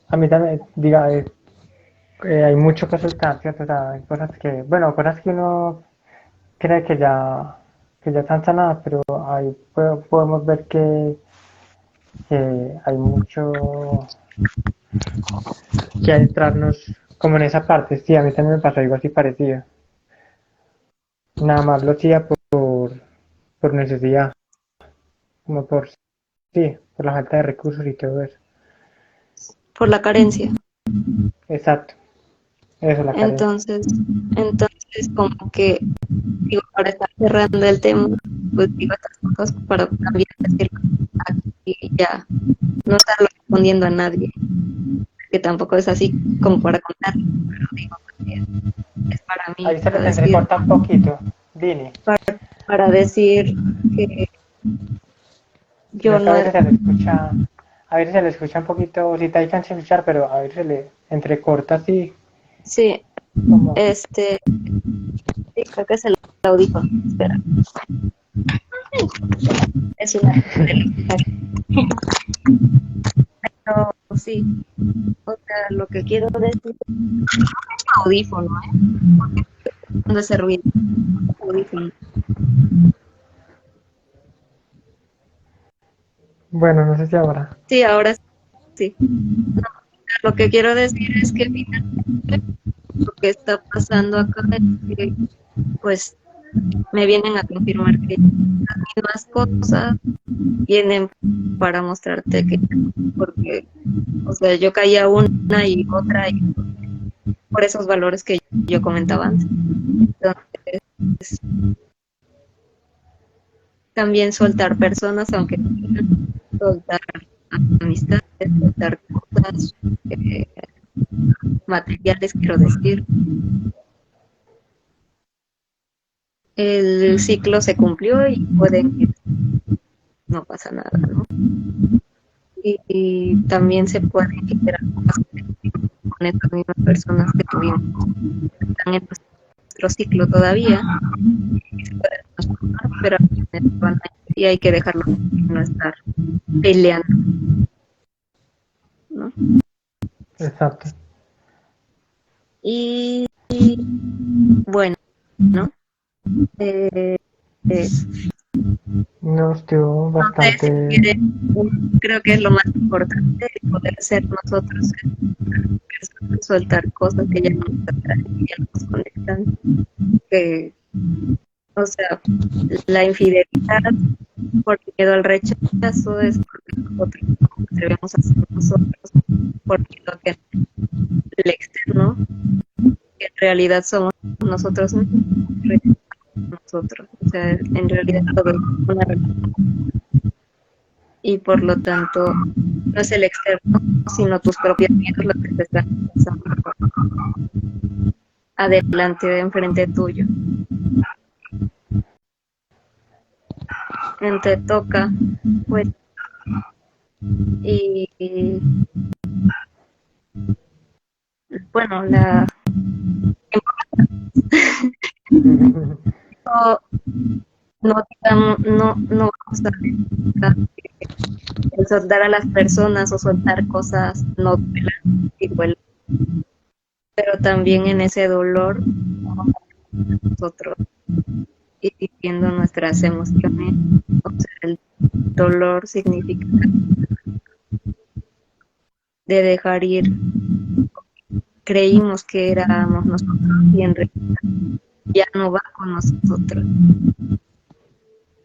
a mí también, diga, hay mucho que soltar, ¿cierto? O sea, hay cosas que, bueno, cosas que uno cree que ya están sanadas, pero ahí podemos ver que hay mucho que adentrarnos como en esa parte. Sí, a mí también me pasó algo así parecido. Nada más lo hacía por necesidad, como por, sí, por la falta de recursos y todo eso. Por la carencia. Exacto, eso es la carencia. Entonces, entonces como que, digo, para estar cerrando el tema, pues digo estas cosas para también decir aquí ya no estarlo respondiendo a nadie, que tampoco es así como para contar, pero digo, es para mí, Ahí se les entrecorta un poquito, Vini. para decir que Sino yo es que a no, veces se le escucha, a veces se le escucha un poquito, si te alcanza a escuchar, pero a veces se le entrecorta así, sí, como, sí, creo que es el audífono, espera, es una pero sí, o sea, lo que quiero decir es audífono, cuando ese ruido, audífono. bueno, no sé si ahora. Sí, ahora sí. No, lo que quiero decir es que finalmente lo que está pasando acá es que, pues, me vienen a confirmar que las mismas cosas vienen para mostrarte que, porque, o sea, yo caía una y otra y por esos valores que yo comentaba antes. Entonces, también soltar personas, aunque soltar amistades, soltar cosas eh, materiales, quiero decir. El ciclo se cumplió y pueden que no pasa nada, ¿no? y también se puede generar con estas mismas personas que tuvimos, están en nuestro ciclo todavía, y se pueden transformar, pero al final van a ir y hay que dejarlo no estar peleando, ¿no? Exacto. Y bueno, ¿no? Eh, eh, No, estuvo no sé si bastante. quiere, creo que es lo más importante, poder ser nosotros, soltar cosas que ya no nos atraen, que ya no nos conectan, que, o sea, la infidelidad por miedo al rechazo es porque nosotros no nos atrevemos a hacer nosotros, por miedo a que el externo, que en realidad somos nosotros mismos, nosotros, o sea, en realidad todo es una relación y por lo tanto no es el externo, sino tus propios miedos los que te están pasando adelante, de enfrente tuyo. Te toca, pues, y bueno, no, no vamos a dejar el soltar a las personas o soltar cosas no duelan, igual, pero también en ese dolor nosotros y viviendo nuestras emociones, o sea, el dolor significa de dejar ir, creímos que éramos nosotros y en realidad ya no va con nosotros,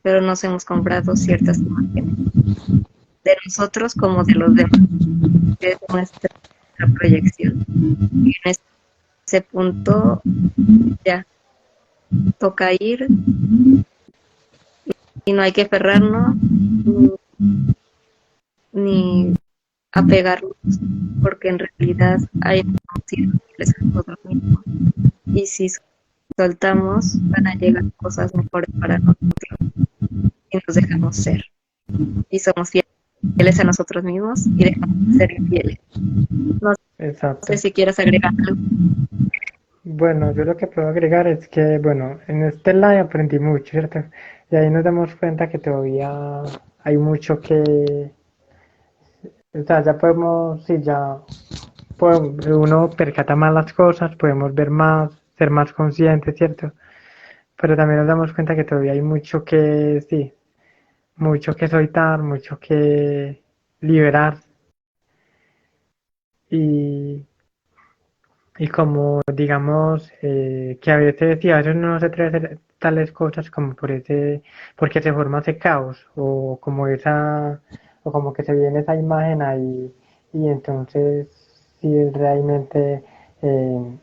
pero nos hemos comprado ciertas imágenes de nosotros como de los demás, que es nuestra proyección. Y en ese punto ya toca ir y no hay que aferrarnos ni apegarnos, porque en realidad hay sido fieles a nosotros mismos. Y si soltamos, van a llegar cosas mejores para nosotros y nos dejamos ser. Y somos fieles a nosotros mismos y dejamos de ser infieles. No sé Exacto. si quieras agregar algo. Bueno, yo lo que puedo agregar es que, bueno, en este live aprendí mucho, ¿cierto? Y ahí nos damos cuenta que todavía hay mucho que, o sea, ya podemos, sí, ya uno percata más las cosas, podemos ver más, ser más conscientes, ¿cierto? Pero también nos damos cuenta que todavía hay mucho que, sí, mucho que soltar, mucho que liberar y, y como digamos que a veces, sí, a veces uno no se atreve a hacer tales cosas como por ese, porque se forma ese caos o como esa, o como que se viene esa imagen ahí y entonces sí realmente eh,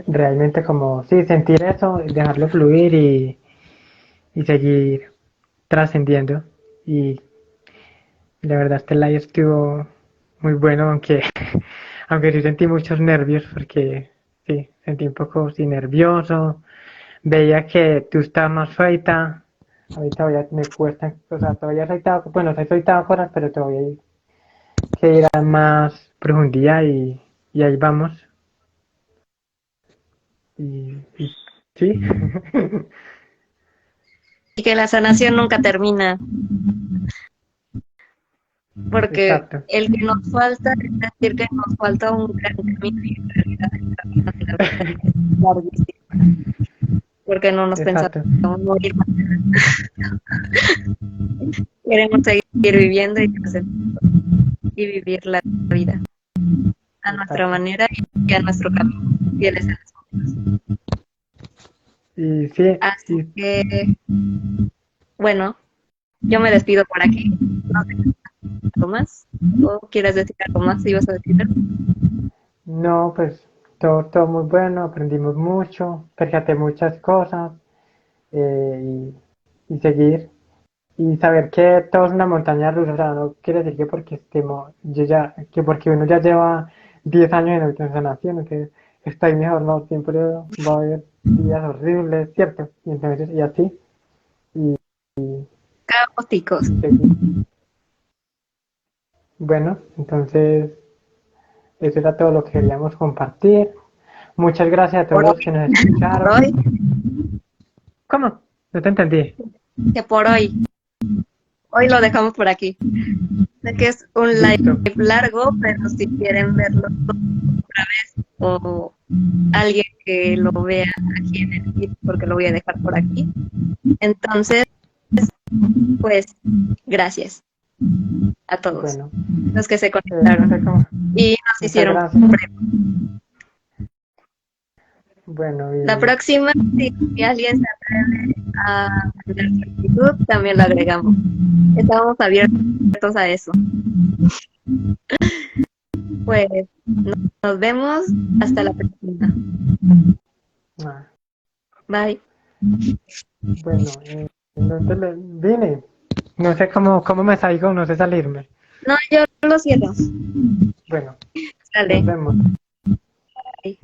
realmente como, sí, sentir eso, dejarlo fluir y seguir trascendiendo. Y la verdad este live estuvo muy bueno, aunque, aunque sí sentí muchos nervios, porque sí, sentí un poco sí, nervioso. Veía que tú estabas más suelta, a mí todavía me cuesta, o sea, todavía soltado, bueno, he soltado cosas, pero todavía hay que ir a más profundidad y ahí vamos. Y sí, Y que la sanación nunca termina, porque exacto. el que nos falta es decir que nos falta un gran camino y en realidad el camino de la vida es larguísimo, porque no nos pensamos Exacto. morir, queremos seguir viviendo y vivir la vida a nuestra Exacto. manera y a nuestro camino, fieles a nosotros. Y sí, Así y que, bueno, yo me despido por aquí. No sé algo más. ¿O quieres decir algo más? ¿Si vas a decir algo? no, pues todo muy bueno, aprendimos mucho, percaté muchas cosas y seguir y saber que todo es una montaña rusa, o sea, no quiere decir que porque estemos, yo ya, que porque uno ya lleva 10 años en autosanación, que estoy mejor, no, siempre va a haber días horribles, ¿cierto? Y entonces, y así, y, y, Caóticos. seguir. Bueno, entonces eso era todo lo que queríamos compartir. Muchas gracias a todos Por los que nos escucharon. hoy, ¿Cómo? No te entendí. que por hoy lo dejamos por aquí. Sé que es un Listo. live largo, pero si quieren verlo o alguien que lo vea aquí en el feed, porque lo voy a dejar por aquí. Entonces, pues, gracias a todos Bueno, los que se no conectaron sé cómo. y nos Muchas hicieron gracias. preguntas. Bueno, La próxima, si alguien se atreve a mandar su actitud, también lo agregamos. Estamos abiertos a eso. Pues nos vemos hasta la próxima. ah, Bye. bueno, entonces vine. No sé cómo me salgo, no sé salirme. No, yo lo cierro. Bueno, Sale. nos vemos. Bye.